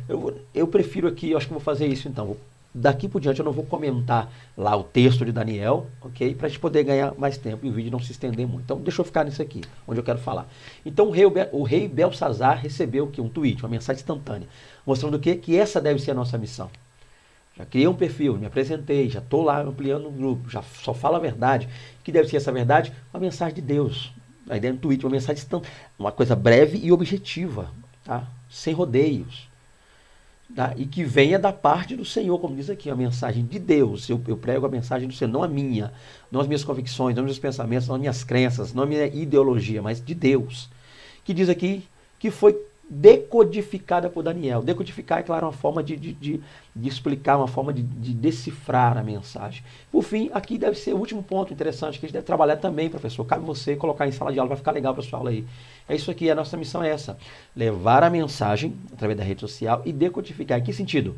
Eu prefiro aqui, eu acho que eu vou fazer isso então. Daqui por diante eu não vou comentar lá o texto de Daniel, ok? Para a gente poder ganhar mais tempo e o vídeo não se estender muito. Então deixa eu ficar nisso aqui, onde eu quero falar. Então o rei Belsazar recebeu aqui um tweet, uma mensagem instantânea, mostrando o quê? Que essa deve ser a nossa missão. Já criei um perfil, me apresentei, já estou lá ampliando o grupo, já só falo a verdade. O que deve ser essa verdade? Uma mensagem de Deus. A ideia do tweet, uma mensagem instantânea, uma coisa breve e objetiva, tá? Sem rodeios. Tá? E que venha da parte do Senhor, como diz aqui, a mensagem de Deus. Eu prego a mensagem do Senhor, não a minha, não as minhas convicções, não os meus pensamentos, não as minhas crenças, não a minha ideologia, mas de Deus. Que diz aqui que foi decodificada por Daniel. Decodificar é, claro, uma forma de explicar, uma forma de decifrar a mensagem. Por fim, aqui deve ser o último ponto interessante que a gente deve trabalhar também, professor. Cabe você colocar em sala de aula, vai ficar legal, pessoal, aí. É isso aqui, a nossa missão é essa. Levar a mensagem através da rede social e decodificar. Em que sentido?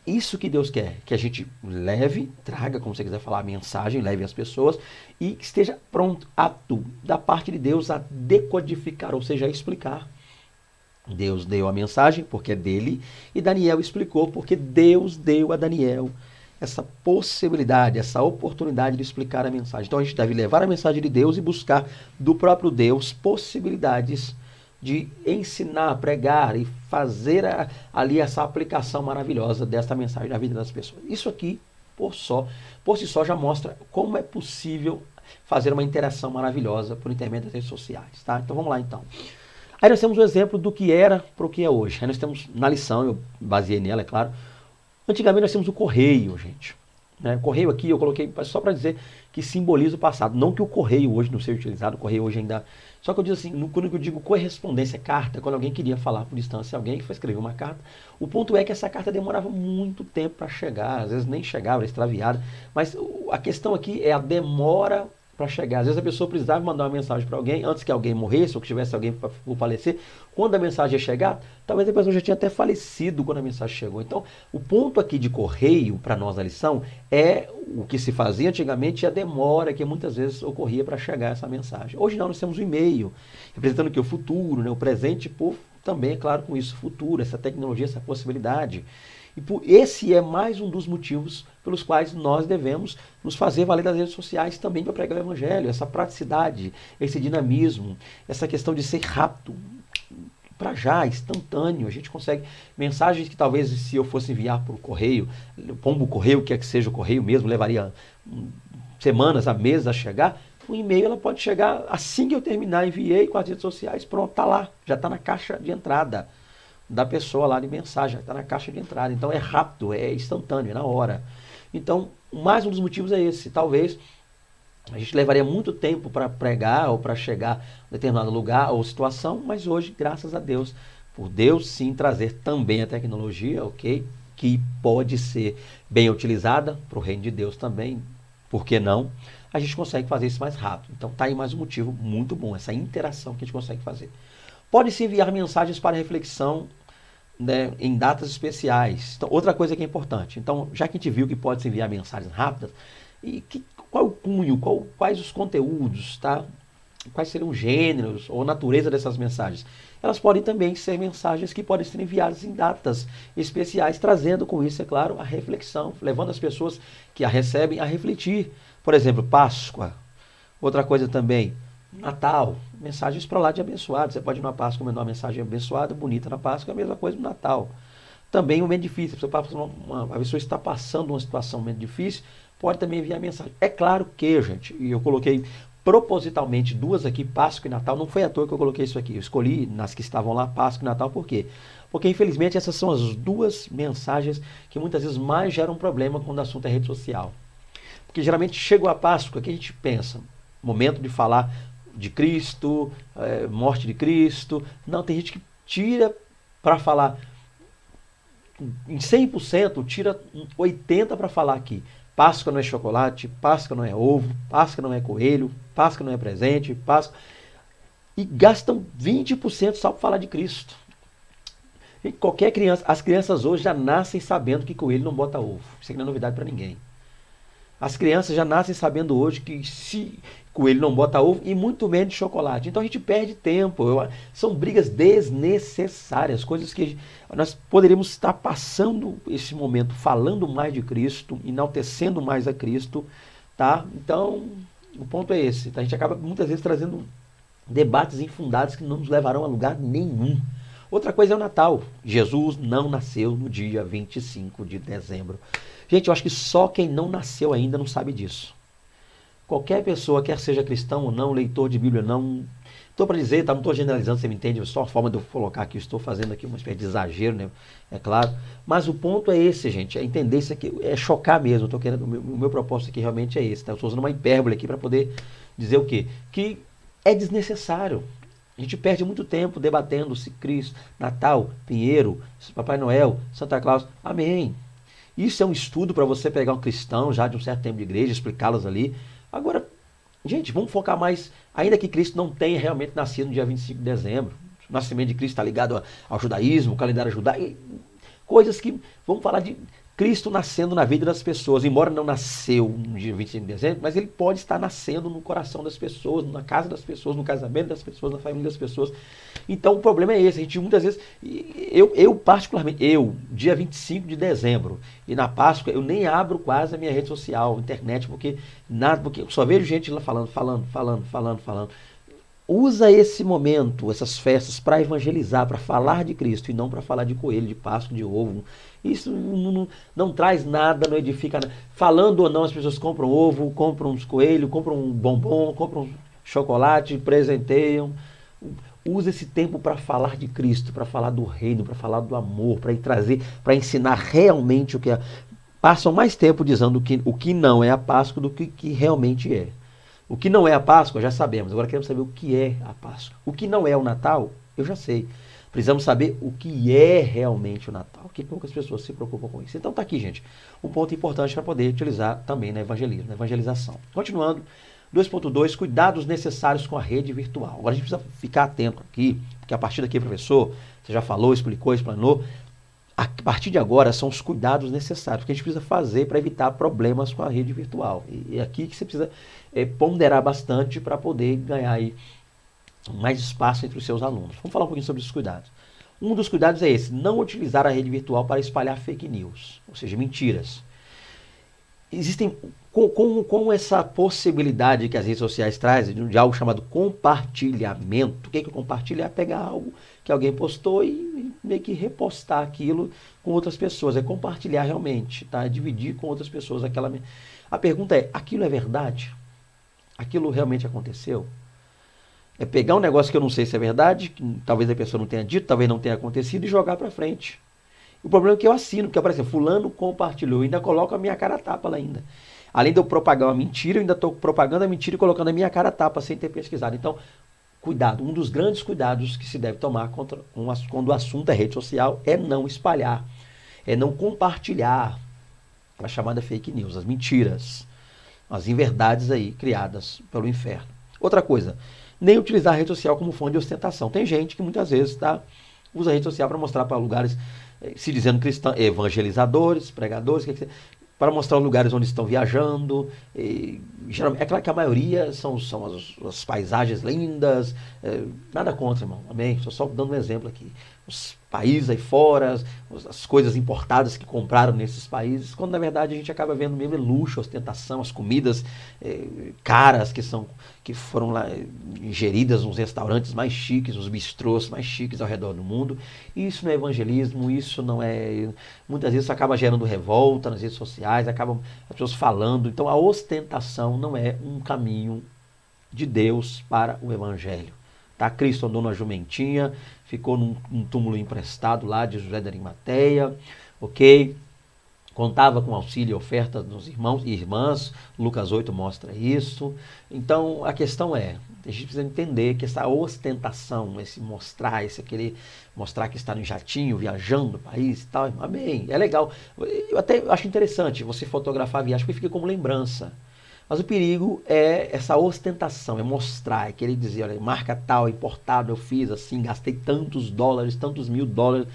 Isso que Deus quer, que a gente leve, traga, como você quiser falar, a mensagem, leve as pessoas e que esteja pronto, apto, da parte de Deus a decodificar, ou seja, a explicar. Deus deu a mensagem porque é dele e Daniel explicou porque Deus deu a Daniel essa possibilidade, essa oportunidade de explicar a mensagem. Então a gente deve levar a mensagem de Deus e buscar do próprio Deus possibilidades de ensinar, pregar e fazer ali essa aplicação maravilhosa dessa mensagem na vida das pessoas. Isso aqui, por si só, já mostra como é possível fazer uma interação maravilhosa por intermédio das redes sociais. Tá? Então vamos lá então. Aí nós temos o exemplo do que era para o que é hoje. Aí nós temos na lição, eu baseei nela, é claro. Antigamente nós tínhamos o correio, gente. Né? O correio aqui eu coloquei só para dizer que simboliza o passado. Não que o correio hoje não seja utilizado, o correio hoje ainda... Só que eu digo assim, quando eu digo correspondência, carta, quando alguém queria falar por distância, alguém foi escrever uma carta. O ponto é que essa carta demorava muito tempo para chegar, às vezes nem chegava, era extraviada. Mas a questão aqui é a demora para chegar. Às vezes a pessoa precisava mandar uma mensagem para alguém antes que alguém morresse ou que tivesse alguém para falecer. Quando a mensagem ia chegar, talvez a pessoa já tinha até falecido quando a mensagem chegou. Então, o ponto aqui de correio para nós na lição é o que se fazia antigamente e a demora que muitas vezes ocorria para chegar essa mensagem. Hoje não, nós temos o e-mail, representando que o futuro, né, o presente, por também, é claro, com isso, futuro, essa tecnologia, essa possibilidade. E esse é mais um dos motivos pelos quais nós devemos nos fazer valer das redes sociais também para pregar o Evangelho, essa praticidade, esse dinamismo, essa questão de ser rápido, para já, instantâneo. A gente consegue mensagens que talvez se eu fosse enviar por correio, pombo correio, quer que seja o correio mesmo, levaria semanas a meses a chegar. O e-mail ela pode chegar assim que eu terminar, enviei com as redes sociais, pronto, está lá, já está na caixa de entrada da pessoa lá de mensagem, está na caixa de entrada. Então é rápido, é instantâneo, é na hora. Então, mais um dos motivos é esse. Talvez a gente levaria muito tempo para pregar ou para chegar a determinado lugar ou situação, mas hoje, graças a Deus, por Deus sim trazer também a tecnologia, ok? Que pode ser bem utilizada para o reino de Deus também, por que não? a gente consegue fazer isso mais rápido. Então tá aí mais um motivo muito bom, essa interação que a gente consegue fazer. Pode-se enviar mensagens para reflexão, né, em datas especiais. Então, outra coisa que é importante. Então, já que a gente viu que pode-se enviar mensagens rápidas, qual o cunho, quais os conteúdos, tá? Quais seriam os gêneros ou natureza dessas mensagens? Elas podem também ser mensagens que podem ser enviadas em datas especiais, trazendo com isso, é claro, a reflexão, levando as pessoas que a recebem a refletir. Por exemplo, Páscoa. Outra coisa também, Natal, mensagens para lá de abençoado. Você pode ir numa Páscoa mandar uma mensagem abençoada, bonita na Páscoa, é a mesma coisa no Natal. Também um momento difícil, a pessoa está passando uma situação, um momento difícil, pode também enviar mensagem. É claro que, gente, e eu coloquei propositalmente duas aqui, Páscoa e Natal, não foi à toa que eu coloquei isso aqui. Eu escolhi nas que estavam lá, Páscoa e Natal, por quê? Porque, infelizmente, essas são as duas mensagens que muitas vezes mais geram problema quando o assunto é rede social. Porque geralmente chegou a Páscoa, o que a gente pensa? Momento de falar de Cristo, morte de Cristo. Não, tem gente que tira para falar em 100%, tira 80% para falar aqui. Páscoa não é chocolate, Páscoa não é ovo, Páscoa não é coelho, Páscoa não é presente, Páscoa... E gastam 20% só para falar de Cristo. E qualquer criança, as crianças hoje já nascem sabendo que coelho não bota ovo. Isso aqui não é novidade para ninguém. As crianças já nascem sabendo hoje que se coelho não bota ovo e muito menos de chocolate. Então a gente perde tempo. São brigas desnecessárias, coisas que nós poderíamos estar passando esse momento falando mais de Cristo, enaltecendo mais a Cristo, tá? Então, o ponto é esse. A gente acaba muitas vezes trazendo debates infundados que não nos levarão a lugar nenhum. Outra coisa é o Natal. Jesus não nasceu no dia 25 de dezembro. Gente, eu acho que só quem não nasceu ainda não sabe disso. Qualquer pessoa, quer seja cristão ou não, leitor de Bíblia não... Estou para dizer, tá? Não estou generalizando, você me entende? É só a forma de eu colocar aqui, estou fazendo aqui uma espécie de exagero, né? É claro. Mas o ponto é esse, gente, é entender isso aqui, é chocar mesmo. Eu tô querendo, o meu propósito aqui realmente é esse, tá? Eu estou usando uma hipérbole aqui para poder dizer o quê? Que é desnecessário. A gente perde muito tempo debatendo se Cristo, Natal, Pinheiro, Papai Noel, Santa Claus, amém. Isso é um estudo para você pegar um cristão já de um certo tempo de igreja, explicá-las ali. Agora, gente, vamos focar mais, ainda que Cristo não tenha realmente nascido no dia 25 de dezembro. O nascimento de Cristo está ligado ao judaísmo, o calendário judaico, coisas que, vamos falar de Cristo nascendo na vida das pessoas, embora não nasceu no dia 25 de dezembro, mas ele pode estar nascendo no coração das pessoas, na casa das pessoas, no casamento das pessoas, na família das pessoas. Então o problema é esse, a gente muitas vezes, eu particularmente, dia 25 de dezembro e na Páscoa, eu nem abro quase a minha rede social, internet, porque eu só vejo gente lá falando. Usa esse momento, essas festas, para evangelizar, para falar de Cristo e não para falar de coelho, de Páscoa, de ovo. Isso não traz nada, não edifica nada. Falando ou não, as pessoas compram ovo, compram uns coelhos, compram um bombom, compram chocolate, presenteiam. Usa esse tempo para falar de Cristo, para falar do reino, para falar do amor, para trazer, para ensinar realmente o que é. Passam mais tempo dizendo o que não é a Páscoa do que realmente é. O que não é a Páscoa, já sabemos. Agora queremos saber o que é a Páscoa. O que não é o Natal, eu já sei. Precisamos saber o que é realmente o Natal, que poucas pessoas se preocupam com isso. Então está aqui, gente, um ponto importante para poder utilizar também na evangelismo, na evangelização. Continuando, 2.2, cuidados necessários com a rede virtual. Agora a gente precisa ficar atento aqui, porque a partir daqui, professor, você já falou, explicou, explanou. A partir de agora são os cuidados necessários que a gente precisa fazer para evitar problemas com a rede virtual. E é aqui que você precisa ponderar bastante para poder ganhar aí mais espaço entre os seus alunos. Vamos falar um pouquinho sobre os cuidados. Um dos cuidados é esse, não utilizar a rede virtual para espalhar fake news, ou seja, mentiras. Existem, com essa possibilidade que as redes sociais trazem, de algo chamado compartilhamento. O que é compartilhar? É pegar algo que alguém postou e meio que repostar aquilo com outras pessoas. É compartilhar realmente, tá? É dividir com outras pessoas aquela... A pergunta é, aquilo é verdade? Aquilo realmente aconteceu? É pegar um negócio que eu não sei se é verdade, que talvez a pessoa não tenha dito, talvez não tenha acontecido, e jogar para frente. O problema é que eu assino, porque aparece, fulano compartilhou, eu ainda coloco a minha cara a tapa lá ainda. Além de eu propagar uma mentira, eu ainda estou propagando a mentira e colocando a minha cara a tapa sem ter pesquisado. Então, cuidado. Um dos grandes cuidados que se deve tomar quando o assunto é rede social é não espalhar, é não compartilhar a chamada fake news, as mentiras. as inverdades aí criadas pelo inferno. Outra coisa, nem utilizar a rede social como fonte de ostentação. Tem gente que muitas vezes usa a rede social para mostrar para lugares, se dizendo cristãos, evangelizadores, pregadores, para mostrar os lugares onde estão viajando. Geralmente, é claro que a maioria são as paisagens lindas, nada contra, irmão, amém? Estou só dando um exemplo aqui. Os países aí fora, as coisas importadas que compraram nesses países, quando na verdade a gente acaba vendo mesmo luxo, ostentação, as comidas caras que foram lá ingeridas nos restaurantes mais chiques, nos bistrôs mais chiques ao redor do mundo. Isso não é evangelismo, isso não é... Muitas vezes isso acaba gerando revolta nas redes sociais, acabam as pessoas falando. Então a ostentação não é um caminho de Deus para o evangelho. Tá? Cristo andou numa jumentinha, ficou num túmulo emprestado lá de José de Arimateia, ok? Contava com auxílio e oferta dos irmãos e irmãs, Lucas 8 mostra isso. Então a questão é, a gente precisa entender que essa ostentação, esse mostrar, esse querer mostrar que está no jatinho, viajando o país e tal, amém, é legal. Eu até acho interessante você fotografar a viagem, porque fica como lembrança. Mas o perigo é essa ostentação, é mostrar, é querer dizer, olha, marca tal, importado, eu fiz assim, gastei tantos dólares, tantos mil dólares.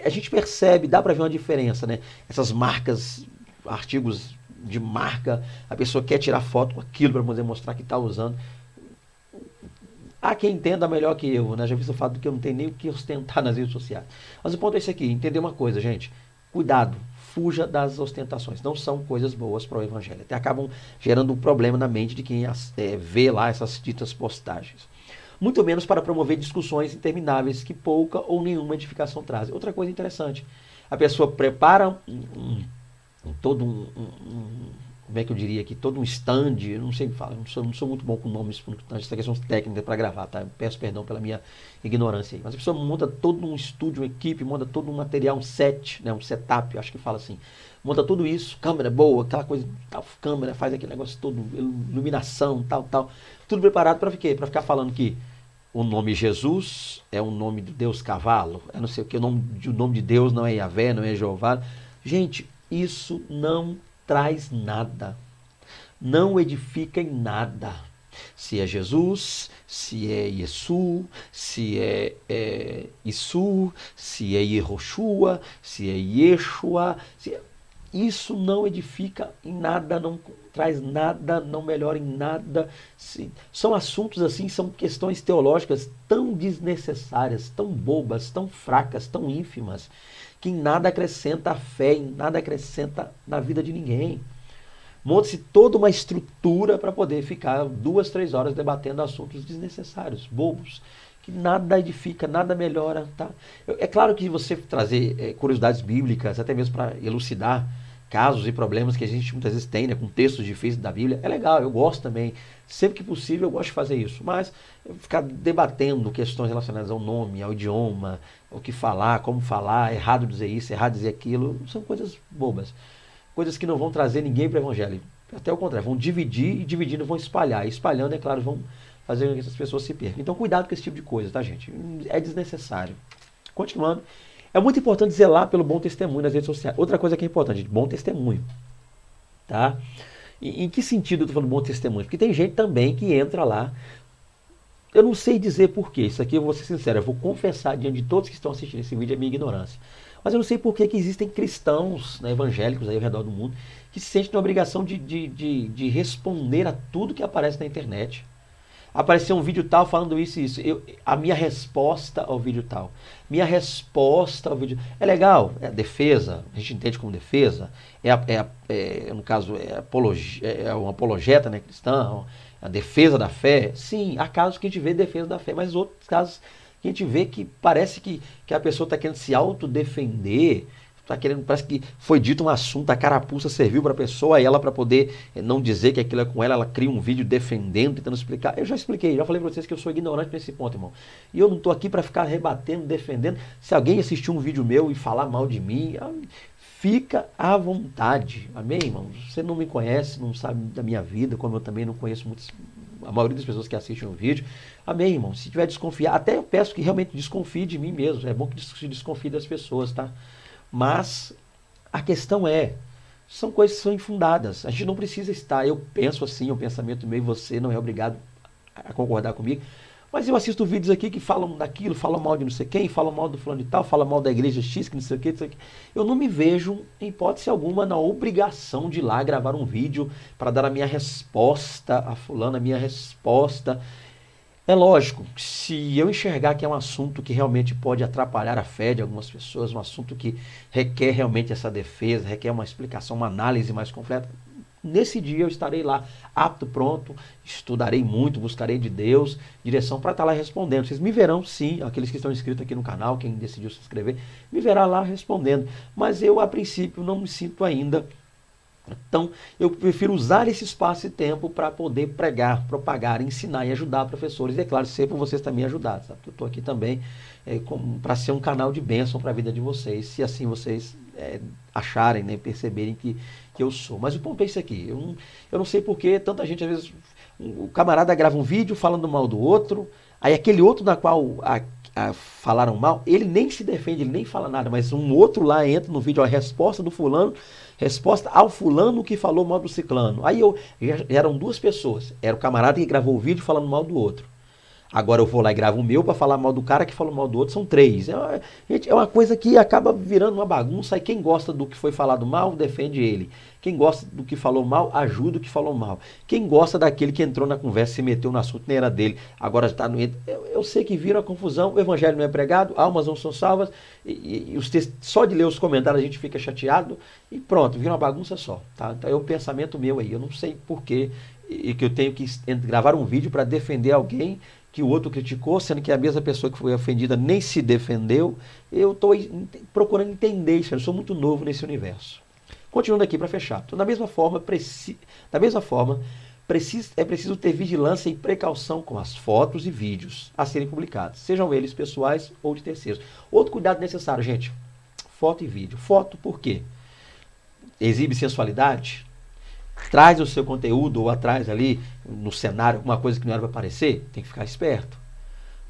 A gente percebe, dá para ver uma diferença, né? Essas marcas, artigos de marca, a pessoa quer tirar foto com aquilo para poder mostrar que está usando. Há quem entenda melhor que eu, né? Já vi o fato de que eu não tenho nem o que ostentar nas redes sociais. Mas o ponto é esse aqui, entender uma coisa, gente. Cuidado, fuja das ostentações. Não são coisas boas para o evangelho. Até acabam gerando um problema na mente de quem vê lá essas ditas postagens. Muito menos para promover discussões intermináveis que pouca ou nenhuma edificação trazem. Outra coisa interessante, a pessoa prepara como é que eu diria aqui, todo um stand, eu não sei falar, não sou muito bom com nomes, essa questão técnica para gravar, tá? Eu peço perdão pela minha ignorância aí. Mas a pessoa monta todo um estúdio, uma equipe, monta todo um material, um set, né? Um setup, acho que fala assim. Monta tudo isso, câmera boa, aquela coisa, tal, câmera, faz aquele negócio todo, iluminação, tal. Tudo preparado para quê? Para ficar falando que o nome Jesus é o nome do Deus cavalo, é não sei o que, o nome de Deus não é Yahvé, não é Jeová. Gente, isso não traz nada, não edifica em nada. Se é Jesus, se é Yesu, se é Isu, se é Yehoshua, se é Yeshua, isso não edifica em nada, não traz nada, não melhora em nada. São assuntos assim, são questões teológicas tão desnecessárias, tão bobas, tão fracas, tão ínfimas, que em nada acrescenta a fé, em nada acrescenta na vida de ninguém. Monta-se toda uma estrutura para poder ficar 2, 3 horas debatendo assuntos desnecessários, bobos, que nada edifica, nada melhora. Tá? É claro que você trazer curiosidades bíblicas, até mesmo para elucidar casos e problemas que a gente muitas vezes tem, né, com textos difíceis da Bíblia, é legal, eu gosto também. Sempre que possível eu gosto de fazer isso. Mas ficar debatendo questões relacionadas ao nome, ao idioma, o que falar, como falar, errado dizer isso, errado dizer aquilo, são coisas bobas. Coisas que não vão trazer ninguém para o evangelho. Até o contrário, vão dividir e dividindo vão espalhar. E espalhando, é claro, vão fazer com que essas pessoas se percam. Então cuidado com esse tipo de coisa, tá, gente? É desnecessário. Continuando. É muito importante zelar pelo bom testemunho nas redes sociais. Outra coisa que é importante, bom testemunho. Tá? Em que sentido eu estou falando bom testemunho? Porque tem gente também que entra lá. Eu não sei dizer porquê. Isso aqui eu vou ser sincero. Eu vou confessar diante de todos que estão assistindo esse vídeo a minha ignorância. Mas eu não sei porquê que existem cristãos, né, evangélicos aí ao redor do mundo que se sentem na obrigação de responder a tudo que aparece na internet. Apareceu um vídeo tal falando isso e isso. A minha resposta ao vídeo tal. Minha resposta ao vídeo... É legal, é defesa, a gente entende como defesa. No caso, é um apologeta, né, cristão, a defesa da fé. Sim, há casos que a gente vê defesa da fé, mas outros casos que a gente vê que parece que a pessoa está querendo se autodefender. Parece que foi dito um assunto, a carapuça serviu para a pessoa, e ela, para poder não dizer que aquilo é com ela, ela cria um vídeo defendendo, tentando explicar. Eu já expliquei, já falei para vocês que eu sou ignorante nesse ponto, irmão. E eu não estou aqui para ficar rebatendo, defendendo. Se alguém assistir um vídeo meu e falar mal de mim, fica à vontade. Amém, irmão? Você não me conhece, não sabe da minha vida, como eu também não conheço a maioria das pessoas que assistem o vídeo. Amém, irmão? Se tiver desconfiar, até eu peço que realmente desconfie de mim mesmo. É bom que se desconfie das pessoas, tá? Mas a questão é, são coisas que são infundadas. A gente não precisa estar, eu penso assim, o pensamento meu, você não é obrigado a concordar comigo, mas eu assisto vídeos aqui que falam daquilo, falam mal de não sei quem, falam mal do fulano e tal, falam mal da igreja X, que não sei o que, não sei o que. Eu não me vejo, em hipótese alguma, na obrigação de ir lá gravar um vídeo para dar a minha resposta a fulano, a minha resposta. É lógico, se eu enxergar que é um assunto que realmente pode atrapalhar a fé de algumas pessoas, um assunto que requer realmente essa defesa, requer uma explicação, uma análise mais completa, nesse dia eu estarei lá, apto, pronto, estudarei muito, buscarei de Deus direção para estar lá respondendo. Vocês me verão, sim, aqueles que estão inscritos aqui no canal, quem decidiu se inscrever, me verá lá respondendo. Mas eu, a princípio, não me sinto ainda. Então, eu prefiro usar esse espaço e tempo para poder pregar, propagar, ensinar e ajudar professores. E, é claro, sempre vocês também ajudar, sabe? Eu estou aqui também para ser um canal de bênção para a vida de vocês, se assim vocês acharem, né, perceberem que eu sou. Mas o ponto é isso aqui. Eu não sei por que tanta gente, às vezes, o camarada grava um vídeo falando mal do outro, aí aquele outro na qual falaram mal, ele nem se defende, ele nem fala nada, mas um outro lá entra no vídeo, a resposta do fulano, resposta ao fulano que falou mal do ciclano. Aí eram duas pessoas, era o camarada que gravou o vídeo falando mal do outro. Agora eu vou lá e gravo o meu para falar mal do cara que falou mal do outro, são três. Gente, é uma coisa que acaba virando uma bagunça, e quem gosta do que foi falado mal, defende ele. Quem gosta do que falou mal, ajuda o que falou mal. Quem gosta daquele que entrou na conversa, se meteu no assunto, nem era dele, agora está no... Eu sei que vira a confusão, o evangelho não é pregado, almas não são salvas, e os textos, só de ler os comentários a gente fica chateado, e pronto, vira uma bagunça só. Tá? Então é o pensamento meu aí, eu não sei porquê, e que eu tenho que gravar um vídeo para defender alguém que o outro criticou, sendo que a mesma pessoa que foi ofendida nem se defendeu. Eu estou procurando entender isso, eu sou muito novo nesse universo. Continuando aqui para fechar. Então, da mesma forma, é preciso ter vigilância e precaução com as fotos e vídeos a serem publicados, sejam eles pessoais ou de terceiros. Outro cuidado necessário, gente, foto e vídeo. Foto por quê? Exibe sensualidade? Traz o seu conteúdo ou atrás ali no cenário alguma coisa que não era para aparecer, tem que ficar esperto.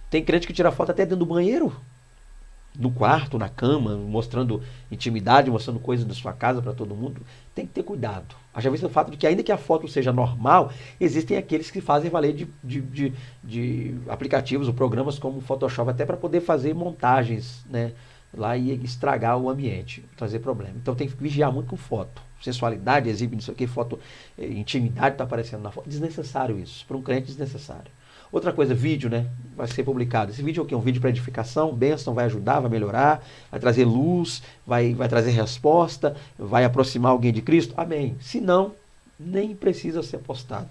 Tem crente que tira foto até dentro do banheiro, no quarto, na cama, mostrando intimidade, mostrando coisas da sua casa para todo mundo. Tem que ter cuidado. Haja visto o fato de que, ainda que a foto seja normal, existem aqueles que fazem valer de aplicativos ou programas como o Photoshop até para poder fazer montagens, né, lá e estragar o ambiente, trazer problema. Então tem que vigiar muito com foto. Sensualidade, exibe não sei o que, foto, intimidade está aparecendo na foto. Desnecessário isso. Para um crente, desnecessário. Outra coisa, vídeo, né? Vai ser publicado. Esse vídeo é o quê? Um vídeo para edificação, bênção, vai ajudar, vai melhorar, vai trazer luz, vai trazer resposta, vai aproximar alguém de Cristo. Amém. Se não, nem precisa ser postado.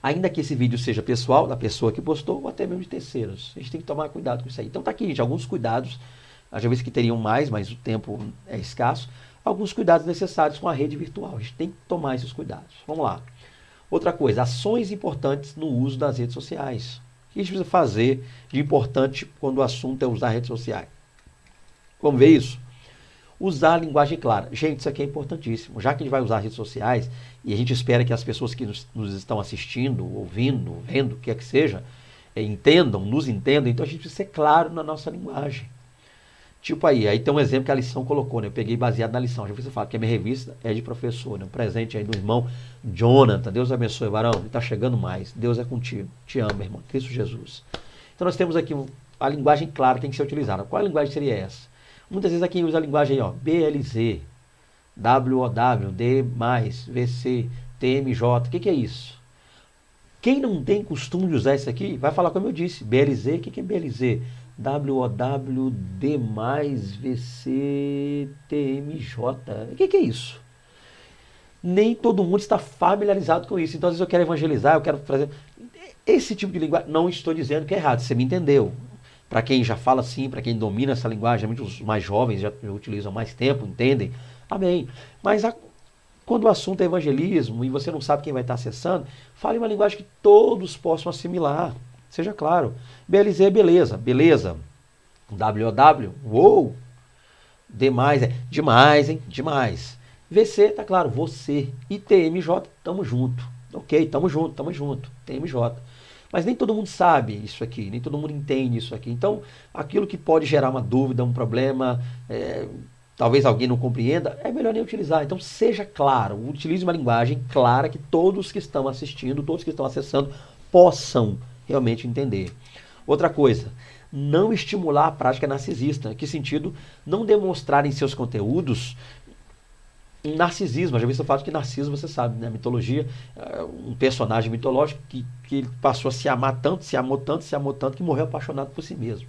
Ainda que esse vídeo seja pessoal, da pessoa que postou, ou até mesmo de terceiros. A gente tem que tomar cuidado com isso aí. Então tá aqui, gente, alguns cuidados. Às vezes que teriam mais, mas o tempo é escasso. Alguns cuidados necessários com a rede virtual. A gente tem que tomar esses cuidados. Vamos lá. Outra coisa, ações importantes no uso das redes sociais. O que a gente precisa fazer de importante quando o assunto é usar redes sociais? Vamos ver isso? Usar a linguagem clara. Gente, isso aqui é importantíssimo. Já que a gente vai usar redes sociais, e a gente espera que as pessoas que nos estão assistindo, ouvindo, vendo, o que é que seja, nos entendam, então a gente precisa ser claro na nossa linguagem. Tipo aí tem um exemplo que a lição colocou, né? Eu peguei baseado na lição. Já você fala que a minha revista é de professor, né? Um presente aí do irmão Jonathan. Deus abençoe, varão. Ele está chegando mais. Deus é contigo. Te amo, irmão. Cristo Jesus. Então nós temos aqui a linguagem clara tem que ser utilizada. Qual a linguagem seria essa? Muitas vezes aqui usa a linguagem aí, ó, BLZ, WOW, D+, VC, TMJ. O que é isso? Quem não tem costume de usar isso aqui, vai falar como eu disse. BLZ, o que é BLZ? WOW, D+, VC, TMJ. O que é isso? Nem todo mundo está familiarizado com isso. Então, às vezes eu quero evangelizar, eu quero fazer... Esse tipo de linguagem, não estou dizendo que é errado, você me entendeu. Para quem já fala assim, para quem domina essa linguagem, os mais jovens já utilizam mais tempo, entendem? Amém. Mas quando o assunto é evangelismo e você não sabe quem vai estar acessando, fale uma linguagem que todos possam assimilar. Seja claro. BLZ é beleza. Beleza. WOW, uou. D+, é demais, hein? Demais. VC, tá claro, você. E TMJ, tamo junto. Ok, tamo junto. TMJ. Mas nem todo mundo sabe isso aqui, nem todo mundo entende isso aqui. Então, aquilo que pode gerar uma dúvida, um problema, talvez alguém não compreenda, é melhor nem utilizar. Então seja claro, utilize uma linguagem clara que todos que estão assistindo, todos que estão acessando, possam realmente entender. Outra coisa, não estimular a prática narcisista. Em que sentido? Não demonstrar em seus conteúdos narcisismo. Já visto o fato que Narciso, você sabe, né? A mitologia, um personagem mitológico que ele passou a se amar tanto, se amou tanto, se amou tanto, que morreu apaixonado por si mesmo.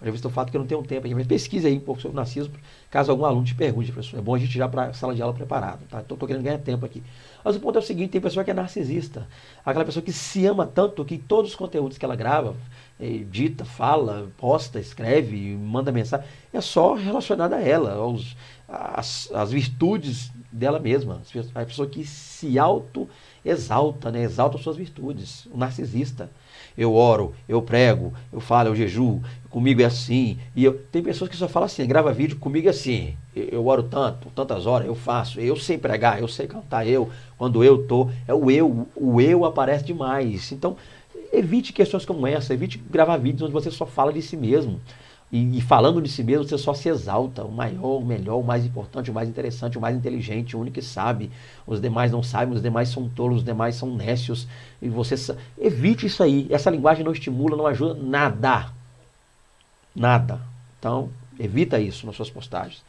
Já visto o fato que eu não tenho tempo aqui, mas pesquise aí um pouco sobre Narciso, caso algum aluno te pergunte, professor. É bom a gente ir já para a sala de aula preparado, tá? Então estou querendo ganhar tempo aqui. Mas o ponto é o seguinte, tem pessoa que é narcisista. Aquela pessoa que se ama tanto que todos os conteúdos que ela grava, edita, fala, posta, escreve, manda mensagem, é só relacionada a ela, às virtudes dela mesma. A pessoa que se auto-exalta, né? Exalta suas virtudes. O narcisista. Eu oro, eu prego, eu falo, eu jejuo, comigo é assim. Tem pessoas que só falam assim, grava vídeo, comigo é assim. Eu oro tanto, tantas horas, eu faço, eu sei pregar, eu sei cantar, quando eu tô, o eu aparece demais. Então, evite questões como essa, evite gravar vídeos onde você só fala de si mesmo. E falando de si mesmo, você só se exalta, o maior, o melhor, o mais importante, o mais interessante, o mais inteligente, o único que sabe. Os demais não sabem, os demais são tolos, os demais são nécios. E você evite isso aí. Essa linguagem não estimula, não ajuda nada. Nada. Então, evita isso nas suas postagens.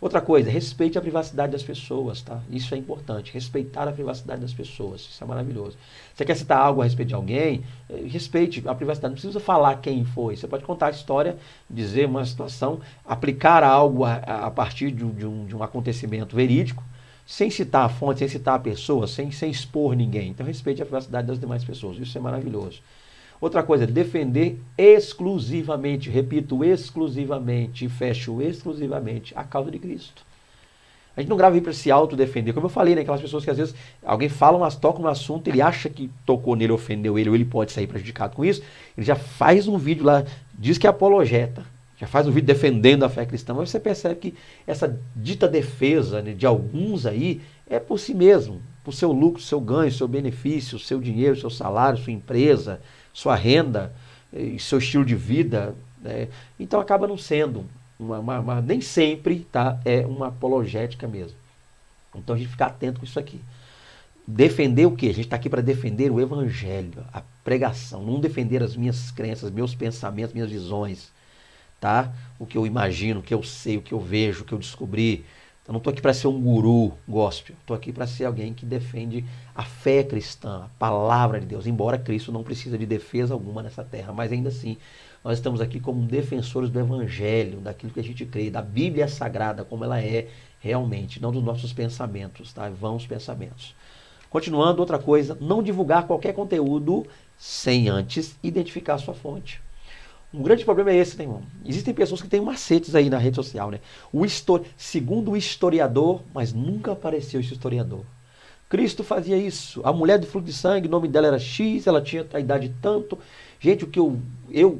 Outra coisa, respeite a privacidade das pessoas, tá? Isso é importante, respeitar a privacidade das pessoas, isso é maravilhoso. Você quer citar algo a respeito de alguém, respeite a privacidade, não precisa falar quem foi, você pode contar a história, dizer uma situação, aplicar algo a partir de um acontecimento verídico, sem citar a fonte, sem citar a pessoa, sem expor ninguém. Então respeite a privacidade das demais pessoas, isso é maravilhoso. Outra coisa, defender exclusivamente, repito, exclusivamente, fecho exclusivamente, a causa de Cristo. A gente não grava aí para se autodefender, como eu falei, né? Aquelas pessoas que às vezes alguém fala, mas toca no assunto, ele acha que tocou nele, ofendeu ele, ou ele pode sair prejudicado com isso, ele já faz um vídeo lá, diz que é apologeta, já faz um vídeo defendendo a fé cristã, mas você percebe que essa dita defesa, né, de alguns aí é por si mesmo, por seu lucro, seu ganho, seu benefício, seu dinheiro, seu salário, sua empresa, sua renda, seu estilo de vida, né? Então acaba não sendo, nem sempre, tá? É uma apologética mesmo. Então a gente fica atento com isso aqui. Defender o quê? A gente está aqui para defender o evangelho, a pregação, não defender as minhas crenças, meus pensamentos, minhas visões, tá? O que eu imagino, o que eu sei, o que eu vejo, o que eu descobri. Eu não estou aqui para ser um guru gospel, estou aqui para ser alguém que defende a fé cristã, a palavra de Deus, embora Cristo não precisa de defesa alguma nessa terra, mas ainda assim, nós estamos aqui como defensores do Evangelho, daquilo que a gente crê, da Bíblia Sagrada, como ela é realmente, não dos nossos pensamentos, tá? Vãos pensamentos. Continuando, outra coisa, não divulgar qualquer conteúdo sem antes identificar a sua fonte. Um grande problema é esse, né, irmão? Existem pessoas que têm macetes aí na rede social, né? Segundo o historiador, mas nunca apareceu esse historiador. Cristo fazia isso. A mulher do fluxo de sangue, o nome dela era X, ela tinha a idade tanto. Gente, o que eu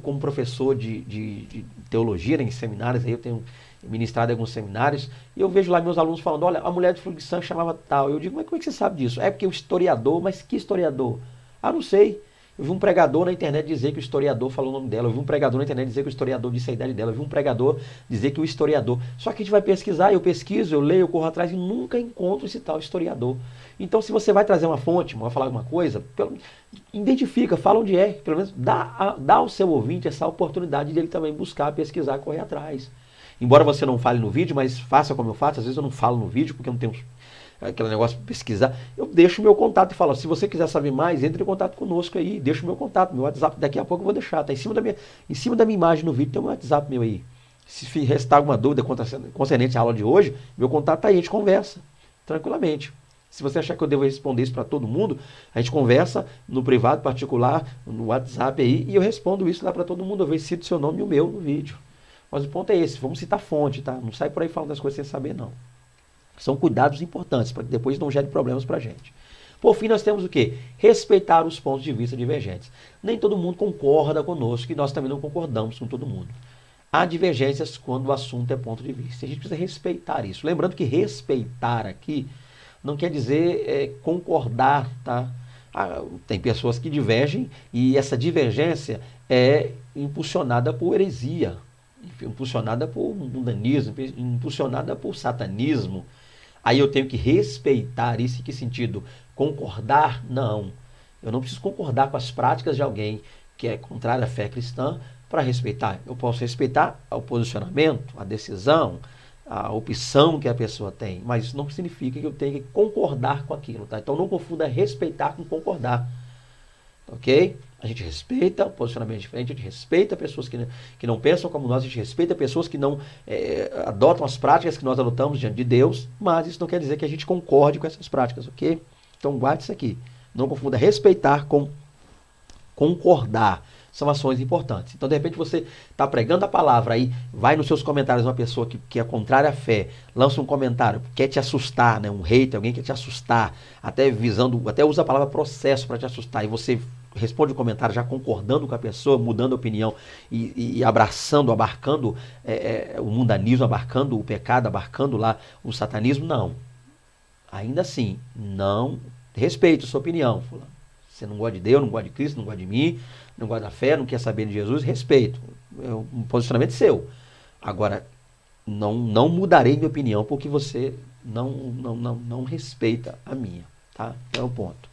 como professor de teologia, né, em seminários, aí eu tenho ministrado em alguns seminários, e eu vejo lá meus alunos falando, olha, a mulher do fluxo de sangue chamava tal. Eu digo, mas como é que você sabe disso? É porque o historiador, mas que historiador? Ah, não sei. Eu vi um pregador na internet dizer que o historiador falou o nome dela. Eu vi um pregador na internet dizer que o historiador disse a idade dela. Eu vi um pregador dizer que o historiador... Só que a gente vai pesquisar, eu pesquiso, eu leio, eu corro atrás e nunca encontro esse tal historiador. Então, se você vai trazer uma fonte, vai falar alguma coisa, identifica, fala onde é. Pelo menos dá ao seu ouvinte essa oportunidade dele também buscar, pesquisar, correr atrás. Embora você não fale no vídeo, mas faça como eu faço. Às vezes eu não falo no vídeo porque eu não tenho aquele negócio de pesquisar, eu deixo o meu contato e falo, se você quiser saber mais, entre em contato conosco aí, deixa o meu contato, meu WhatsApp, daqui a pouco eu vou deixar, tá em cima da minha imagem no vídeo, tem um WhatsApp meu aí. Se restar alguma dúvida concernente à aula de hoje, meu contato tá aí, a gente conversa, tranquilamente. Se você achar que eu devo responder isso para todo mundo, a gente conversa no privado, particular, no WhatsApp aí, e eu respondo isso lá para todo mundo, eu vejo se cito seu nome e o meu no vídeo. Mas o ponto é esse, vamos citar fonte, tá? Não sai por aí falando das coisas sem saber, não. São cuidados importantes, para que depois não gere problemas para a gente. Por fim, nós temos o quê? Respeitar os pontos de vista divergentes. Nem todo mundo concorda conosco e nós também não concordamos com todo mundo. Há divergências quando o assunto é ponto de vista. A gente precisa respeitar isso. Lembrando que respeitar aqui não quer dizer concordar, tá? Tem pessoas que divergem e essa divergência é impulsionada por heresia. impulsionada por mundanismo, impulsionada por satanismo. Aí eu tenho que respeitar isso. Em que sentido? Concordar? Não. Eu não preciso concordar com as práticas de alguém que é contrário à fé cristã para respeitar. Eu posso respeitar o posicionamento, a decisão, a opção que a pessoa tem, mas isso não significa que eu tenha que concordar com aquilo, tá? Então não confunda respeitar com concordar, ok? A gente respeita o posicionamento diferente, a gente respeita pessoas que não pensam como nós, a gente respeita pessoas que não adotam as práticas que nós adotamos diante de Deus, mas isso não quer dizer que a gente concorde com essas práticas, ok? Então guarde isso aqui. Não confunda respeitar com concordar. São ações importantes. Então, de repente, você está pregando a palavra aí, vai nos seus comentários uma pessoa que é contrária à fé, lança um comentário, quer te assustar, né? Um hater, alguém quer te assustar, até usa a palavra processo para te assustar, e você responde o comentário já concordando com a pessoa, mudando a opinião e abarcando o mundanismo, abarcando o pecado, abarcando lá o satanismo, não. Ainda assim, não respeito a sua opinião, fulano. Você não gosta de Deus, não gosta de Cristo, não gosta de mim, não gosta da fé, não quer saber de Jesus, respeito. É um posicionamento seu. Agora, não mudarei minha opinião porque você não respeita a minha. Tá? É o ponto.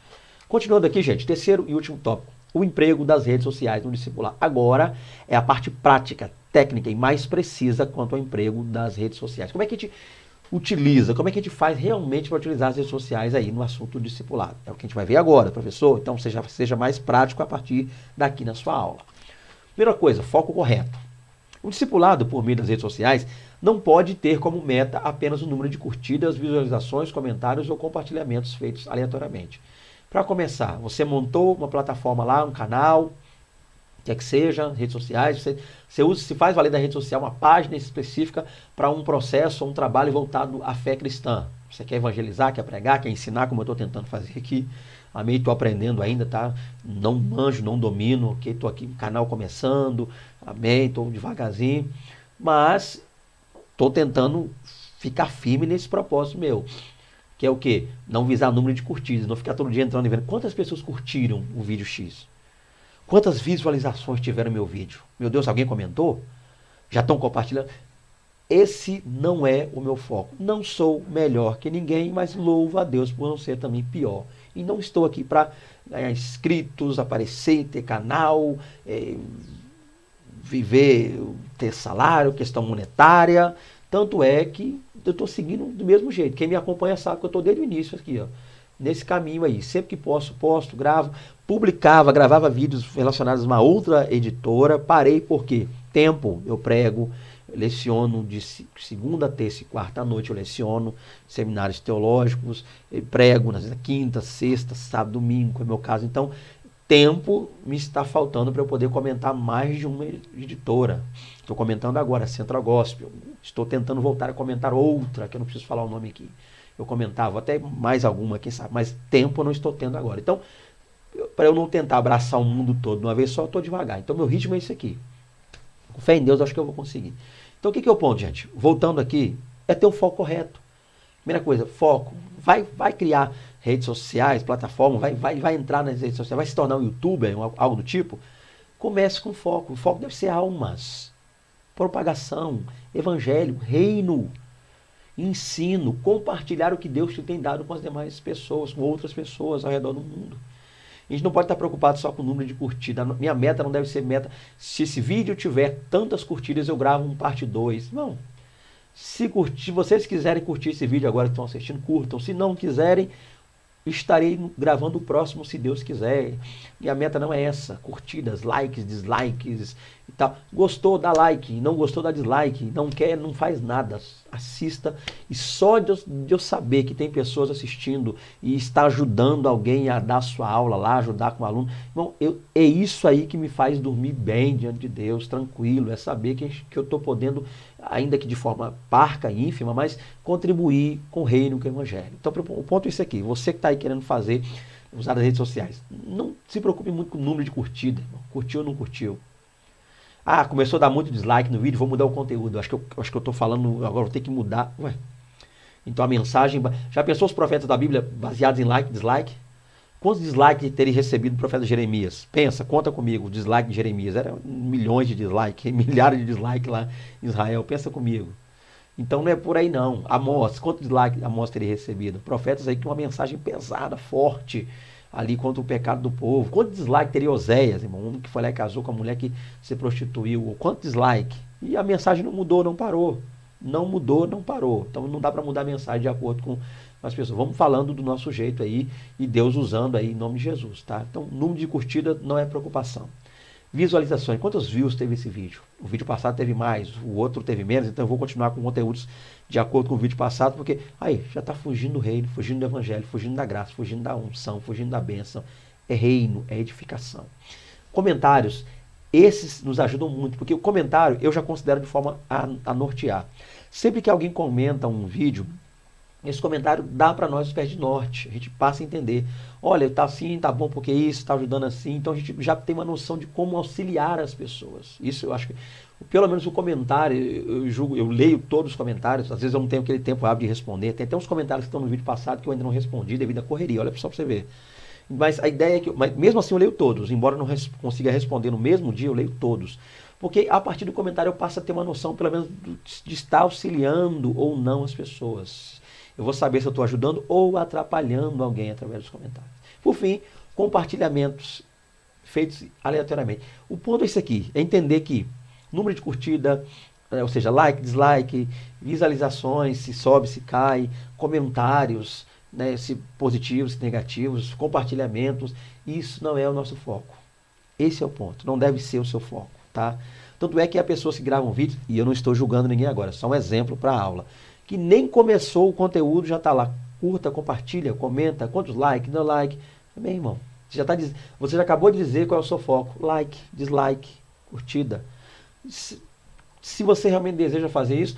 Continuando aqui, gente, terceiro e último tópico. O emprego das redes sociais no discipular. Agora é a parte prática, técnica e mais precisa quanto ao emprego das redes sociais. Como é que a gente utiliza, como é que a gente faz realmente para utilizar as redes sociais aí no assunto do discipulado? É o que a gente vai ver agora, professor. Então seja mais prático a partir daqui na sua aula. Primeira coisa, foco correto. O discipulado por meio das redes sociais não pode ter como meta apenas o número de curtidas, visualizações, comentários ou compartilhamentos feitos aleatoriamente. Para começar, você montou uma plataforma lá, um canal, quer que seja, redes sociais, se faz valer da rede social uma página específica para um processo ou um trabalho voltado à fé cristã. Você quer evangelizar, quer pregar, quer ensinar, como eu estou tentando fazer aqui. Amém, estou aprendendo ainda, tá? Não manjo, não domino, ok? Estou aqui no canal começando, amém, estou devagarzinho, mas estou tentando ficar firme nesse propósito meu. Que é o quê? Não visar número de curtidas, não ficar todo dia entrando e vendo quantas pessoas curtiram o vídeo X. Quantas visualizações tiveram meu vídeo? Meu Deus, alguém comentou? Já estão compartilhando? Esse não é o meu foco. Não sou melhor que ninguém, mas louvo a Deus por não ser também pior. E não estou aqui para ganhar inscritos, aparecer, ter canal, viver, ter salário, questão monetária. Tanto é que eu estou seguindo do mesmo jeito. Quem me acompanha sabe que eu estou desde o início aqui, ó. Nesse caminho aí, sempre que posto, gravo, gravava vídeos relacionados a uma outra editora, parei porque tempo eu prego, eu leciono de segunda, terça e quarta à noite, eu leciono seminários teológicos, prego nas quinta, sexta, sábado, domingo, é o meu caso. Então, tempo me está faltando para eu poder comentar mais de uma editora. Estou comentando agora, Centro Gospel, estou tentando voltar a comentar outra, que eu não preciso falar o nome aqui. Eu comentava até mais alguma, quem sabe, mas tempo eu não estou tendo agora. Então, para eu não tentar abraçar o mundo todo de uma vez só, eu estou devagar. Então, meu ritmo é esse aqui. Com fé em Deus, acho que eu vou conseguir. Então, o que é o ponto, gente? Voltando aqui, é ter o foco correto. Primeira coisa, foco. Vai criar redes sociais, plataforma, vai entrar nas redes sociais, vai se tornar um youtuber, algo do tipo. Comece com foco. O foco deve ser almas, propagação, evangelho, reino. Ensino, compartilhar o que Deus te tem dado com as demais pessoas, com outras pessoas ao redor do mundo. A gente não pode estar preocupado só com o número de curtidas. Minha meta não deve ser meta. Se esse vídeo tiver tantas curtidas, eu gravo um parte 2. Não. Se vocês quiserem curtir esse vídeo agora que estão assistindo, curtam. Se não quiserem, estarei gravando o próximo, se Deus quiser. Minha meta não é essa. Curtidas, likes, dislikes e tal. Gostou, dá like. Não gostou, dá dislike. Não quer, não faz nada. Assista. E só de eu saber que tem pessoas assistindo e está ajudando alguém a dar sua aula lá, ajudar com o aluno. Bom, é isso aí que me faz dormir bem diante de Deus, tranquilo. É saber que eu estou podendo, ainda que de forma parca e ínfima, mas contribuir com o reino, com o evangelho. Então, o ponto é esse aqui. Você que está aí querendo fazer, usar as redes sociais, não se preocupe muito com o número de curtida. Curtiu ou não curtiu? Ah, começou a dar muito dislike no vídeo, vou mudar o conteúdo. Acho que eu estou falando, agora vou ter que mudar. Ué. Então a mensagem... Já pensou os profetas da Bíblia baseados em like e dislike? Quantos dislikes teria recebido o profeta Jeremias? Pensa, conta comigo, o dislike de Jeremias. Era milhões de dislikes, milhares de dislikes lá em Israel. Pensa comigo. Então não é por aí não. Amós, quantos dislikes Amós teria recebido? Profetas aí com uma mensagem pesada, forte, ali contra o pecado do povo. Quanto dislike teria Oséias, irmão? Um homem que foi lá e casou com a mulher que se prostituiu. Quanto dislike? E a mensagem não mudou, não parou. Não mudou, não parou. Então não dá para mudar a mensagem de acordo com as pessoas. Vamos falando do nosso jeito aí e Deus usando aí em nome de Jesus, tá? Então, número de curtida não é preocupação. Visualizações. Quantos views teve esse vídeo? O vídeo passado teve mais, o outro teve menos, então eu vou continuar com conteúdos de acordo com o vídeo passado, porque aí já está fugindo do reino, fugindo do evangelho, fugindo da graça, fugindo da unção, fugindo da bênção. É reino, é edificação. Comentários. Esses nos ajudam muito, porque o comentário eu já considero de forma a nortear. Sempre que alguém comenta um vídeo, esse comentário dá para nós os pés de norte. A gente passa a entender. Olha, tá assim, tá bom porque isso, tá ajudando assim. Então a gente já tem uma noção de como auxiliar as pessoas. Isso eu acho que, pelo menos o comentário, eu leio todos os comentários. Às vezes eu não tenho aquele tempo hábil de responder. Tem até uns comentários que estão no vídeo passado que eu ainda não respondi devido à correria. Olha só para você ver. Mas a ideia é que, mas mesmo assim eu leio todos. Embora eu não consiga responder no mesmo dia, eu leio todos. Porque a partir do comentário eu passo a ter uma noção, pelo menos, de estar auxiliando ou não as pessoas. Eu vou saber se eu estou ajudando ou atrapalhando alguém através dos comentários. Por fim, compartilhamentos feitos aleatoriamente. O ponto é esse aqui, é entender que número de curtida, ou seja, like, dislike, visualizações, se sobe, se cai, comentários, né, se positivos, se negativos, compartilhamentos, isso não é o nosso foco. Esse é o ponto, não deve ser o seu foco, tá? Tanto é que a pessoa que grava um vídeo, e eu não estou julgando ninguém agora, só um exemplo para a aula, que nem começou o conteúdo, já está lá. Curta, compartilha, comenta, quantos likes, não like. Bem, irmão, você já acabou de dizer qual é o seu foco. Like, dislike, curtida. Se você realmente deseja fazer isso,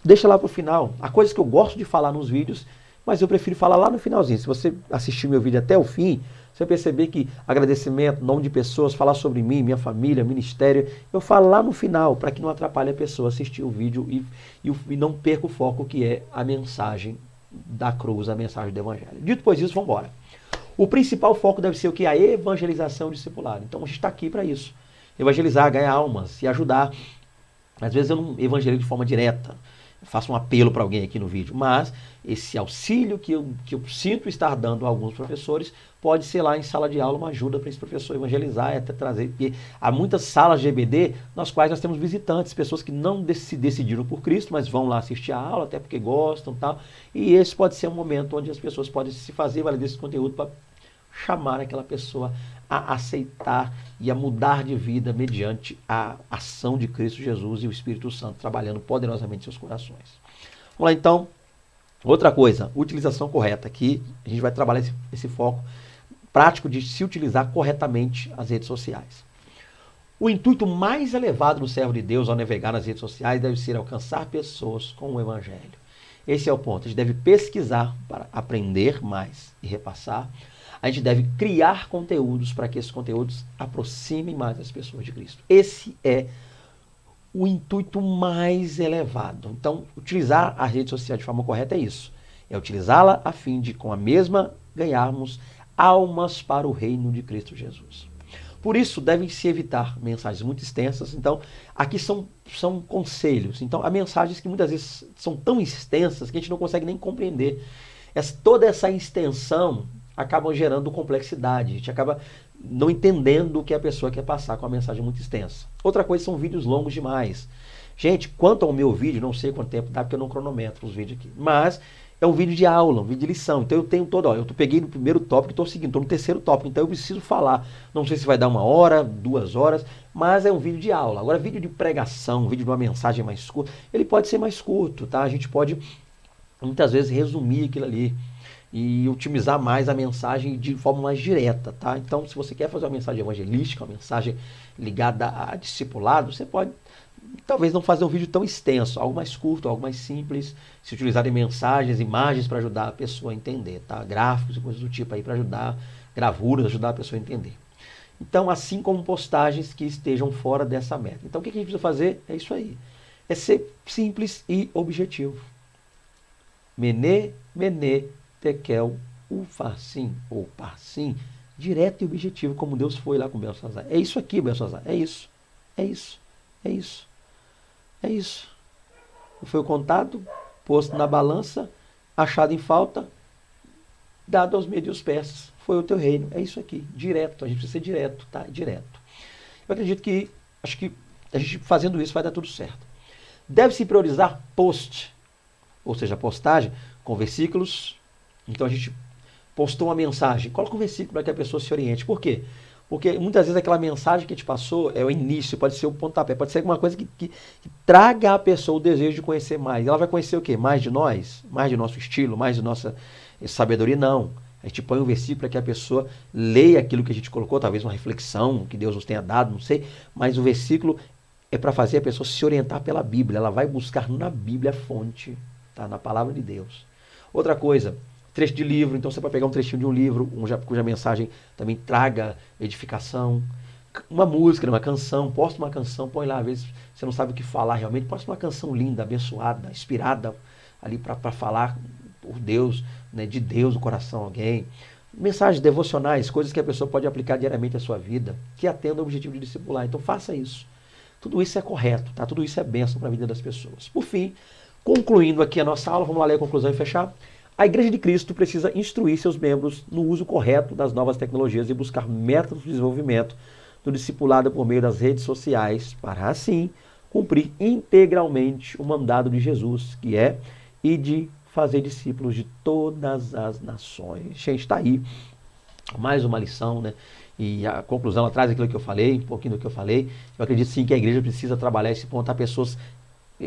deixa lá para o final. Há coisas que eu gosto de falar nos vídeos, mas eu prefiro falar lá no finalzinho. Se você assistir meu vídeo até o fim, você vai perceber que agradecimento, nome de pessoas, falar sobre mim, minha família, ministério, eu falo lá no final, para que não atrapalhe a pessoa assistir o vídeo e não perca o foco que é a mensagem da cruz, a mensagem do evangelho. Dito depois disso, vamos embora. O principal foco deve ser o que? A evangelização discipular. Então a gente está aqui para isso. Evangelizar, ganhar almas e ajudar. Às vezes eu não evangelizo de forma direta. Faço um apelo para alguém aqui no vídeo, mas esse auxílio que eu sinto estar dando a alguns professores pode ser lá em sala de aula uma ajuda para esse professor evangelizar e até trazer, porque há muitas salas de EBD nas quais nós temos visitantes, pessoas que não se decidiram por Cristo, mas vão lá assistir a aula, até porque gostam e tal, e esse pode ser um momento onde as pessoas podem se fazer valer desse conteúdo para chamar aquela pessoa a aceitar e a mudar de vida mediante a ação de Cristo Jesus e o Espírito Santo trabalhando poderosamente em seus corações. Vamos lá então. Outra coisa, utilização correta. Aqui a gente vai trabalhar esse foco prático de se utilizar corretamente as redes sociais. O intuito mais elevado do servo de Deus ao navegar nas redes sociais deve ser alcançar pessoas com o Evangelho. Esse é o ponto. A gente deve pesquisar para aprender mais e repassar. A gente deve criar conteúdos para que esses conteúdos aproximem mais as pessoas de Cristo. Esse é o intuito mais elevado. Então, utilizar a rede social de forma correta é isso. É utilizá-la a fim de, com a mesma, ganharmos almas para o reino de Cristo Jesus. Por isso, devem-se evitar mensagens muito extensas. Então, aqui são conselhos. Então, há mensagens que muitas vezes são tão extensas que a gente não consegue nem compreender. Toda essa extensão acabam gerando complexidade. A gente acaba não entendendo o que a pessoa quer passar com a mensagem muito extensa. Outra coisa são vídeos longos demais. Gente, quanto ao meu vídeo, não sei quanto tempo dá, porque eu não cronometro os vídeos aqui. Mas é um vídeo de aula, um vídeo de lição. Então eu tenho todo, eu peguei no primeiro tópico e estou seguindo, estou no terceiro tópico. Então eu preciso falar. Não sei se vai dar 1 hora, 2 horas, mas é um vídeo de aula. Agora, vídeo de pregação, vídeo de uma mensagem mais curta, ele pode ser mais curto, tá? A gente pode, muitas vezes, resumir aquilo ali e otimizar mais a mensagem de forma mais direta, tá? Então, se você quer fazer uma mensagem evangelística, uma mensagem ligada a discipulado, você pode, talvez não fazer um vídeo tão extenso, algo mais curto, algo mais simples, se utilizarem mensagens, imagens para ajudar a pessoa a entender, tá? Gráficos e coisas do tipo aí para ajudar, gravuras, ajudar a pessoa a entender. Então, assim como postagens que estejam fora dessa meta. Então, o que a gente precisa fazer? É isso aí. É ser simples e objetivo. Tekel, o Farsim ou Parsim, direto e objetivo, como Deus foi lá com Belsazar. É isso aqui, Belsazar. É isso. É isso. É isso. É isso. Foi o contado, posto na balança, achado em falta, dado aos médios persas. Foi o teu reino. É isso aqui. Direto. A gente precisa ser direto, tá? Direto. Eu acredito que, acho que a gente fazendo isso vai dar tudo certo. Deve-se priorizar post, ou seja, postagem, com versículos. Então a gente postou uma mensagem, coloca um versículo para que a pessoa se oriente. Por quê? Porque muitas vezes aquela mensagem que a gente passou é o início, pode ser o pontapé, pode ser alguma coisa que traga à pessoa o desejo de conhecer mais. Ela vai conhecer o quê? Mais de nós? Mais de nosso estilo? Mais de nossa sabedoria? Não. A gente põe um versículo para que a pessoa leia aquilo que a gente colocou, talvez uma reflexão que Deus nos tenha dado, não sei, mas o versículo é para fazer a pessoa se orientar pela Bíblia. Ela vai buscar na Bíblia a fonte, tá? Na palavra de Deus. Outra coisa, trecho de livro, então você pode pegar um trechinho de um livro cuja mensagem também traga edificação. Uma música, uma canção, posta uma canção, põe lá, às vezes você não sabe o que falar realmente, posta uma canção linda, abençoada, inspirada ali para falar por Deus, né, de Deus no coração de alguém. Mensagens devocionais, coisas que a pessoa pode aplicar diariamente à sua vida, que atendam ao objetivo de discipular. Então faça isso. Tudo isso é correto, tá? Tudo isso é bênção para a vida das pessoas. Por fim, concluindo aqui a nossa aula, vamos lá ler a conclusão e fechar. A Igreja de Cristo precisa instruir seus membros no uso correto das novas tecnologias e buscar métodos de desenvolvimento do discipulado por meio das redes sociais, para assim cumprir integralmente o mandado de Jesus, que é e de fazer discípulos de todas as nações. Gente, está aí mais uma lição, né? E a conclusão, ela traz aquilo que eu falei, um pouquinho do que eu falei. Eu acredito sim que a igreja precisa trabalhar esse ponto, há pessoas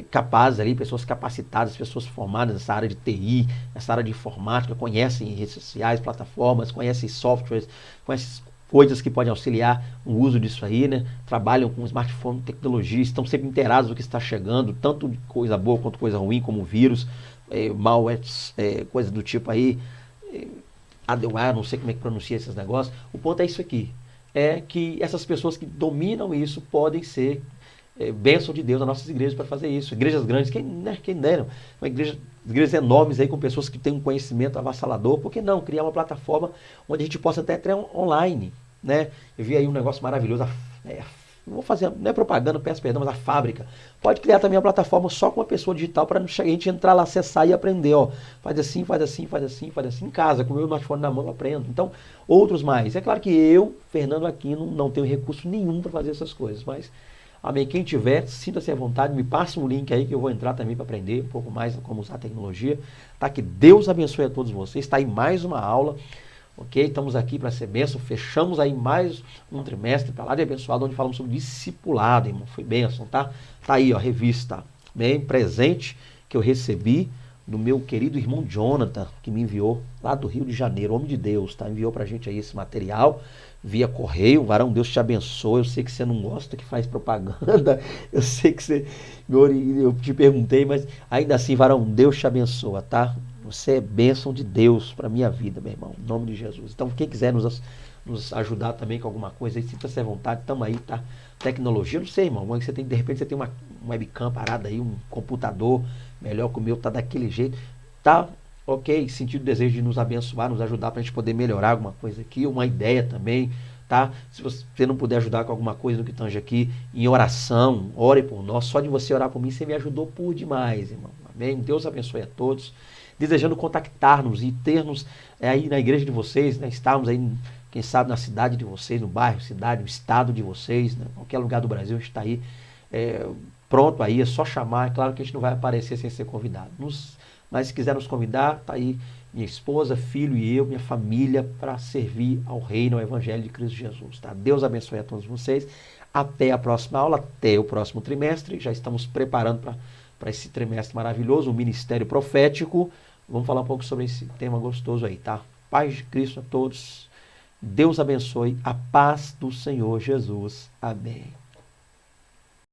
capazes ali, pessoas capacitadas, pessoas formadas nessa área de TI, nessa área de informática, conhecem redes sociais, plataformas, conhecem softwares, conhecem coisas que podem auxiliar o uso disso aí, né? Trabalham com smartphone, tecnologia, estão sempre inteirados do que está chegando, tanto de coisa boa quanto coisa ruim, como vírus, malware, coisa do tipo aí, ADWare, não sei como é que pronuncia esses negócios. O ponto é isso aqui, é que essas pessoas que dominam isso podem ser bênção de Deus nas nossas igrejas para fazer isso. Igrejas grandes, quem deram? Igrejas enormes aí com pessoas que têm um conhecimento avassalador, por que não criar uma plataforma onde a gente possa até entrar online, né? Eu vi aí um negócio maravilhoso, não vou fazer, não é propaganda, peço perdão, mas a fábrica pode criar também uma plataforma só com uma pessoa digital para a gente entrar lá, acessar e aprender, ó, faz assim, faz assim, faz assim, faz assim, em casa, com o meu smartphone na mão eu aprendo. Então, outros mais. É claro que eu, Fernando Aquino, não tenho recurso nenhum para fazer essas coisas, mas amém. Quem tiver, sinta-se à vontade, me passe um link aí que eu vou entrar também para aprender um pouco mais como usar a tecnologia. Tá? Que Deus abençoe a todos vocês. Está aí mais uma aula, ok? Estamos aqui para ser bênção. Fechamos aí mais um trimestre para lá de abençoado, onde falamos sobre discipulado, irmão. Foi bênção, tá? Tá aí, ó, revista, bem presente que eu recebi do meu querido irmão Jonathan, que me enviou lá do Rio de Janeiro, homem de Deus, tá? Enviou pra gente aí esse material via correio. Varão, Deus te abençoe. Eu sei que você não gosta que faz propaganda, eu sei que você, eu te perguntei, mas ainda assim, varão, Deus te abençoa, tá? Você é bênção de Deus para minha vida, meu irmão, em nome de Jesus. Então, quem quiser nos ajudar também com alguma coisa aí, sinta-se à vontade, estamos aí, tá? Tecnologia, não sei, irmão, você tem, de repente você tem uma webcam parada aí, um computador melhor que o meu, tá daquele jeito, tá? Ok, sentido o desejo de nos abençoar, nos ajudar para a gente poder melhorar alguma coisa aqui, uma ideia também, tá? Se você não puder ajudar com alguma coisa no que tange aqui, em oração, ore por nós. Só de você orar por mim, você me ajudou por demais, irmão. Amém? Deus abençoe a todos. Desejando contactar-nos e termos aí na igreja de vocês, né? Estarmos aí, quem sabe, na cidade de vocês, no bairro, cidade, no estado de vocês, né? Qualquer lugar do Brasil, a gente está aí pronto aí, é só chamar. É claro que a gente não vai aparecer sem ser convidado. Mas se quiser nos convidar, tá aí minha esposa, filho e eu, minha família, para servir ao reino, ao evangelho de Cristo Jesus. Tá? Deus abençoe a todos vocês. Até a próxima aula, até o próximo trimestre. Já estamos preparando para esse trimestre maravilhoso, o ministério profético. Vamos falar um pouco sobre esse tema gostoso aí, tá? Paz de Cristo a todos. Deus abençoe. A paz do Senhor Jesus. Amém.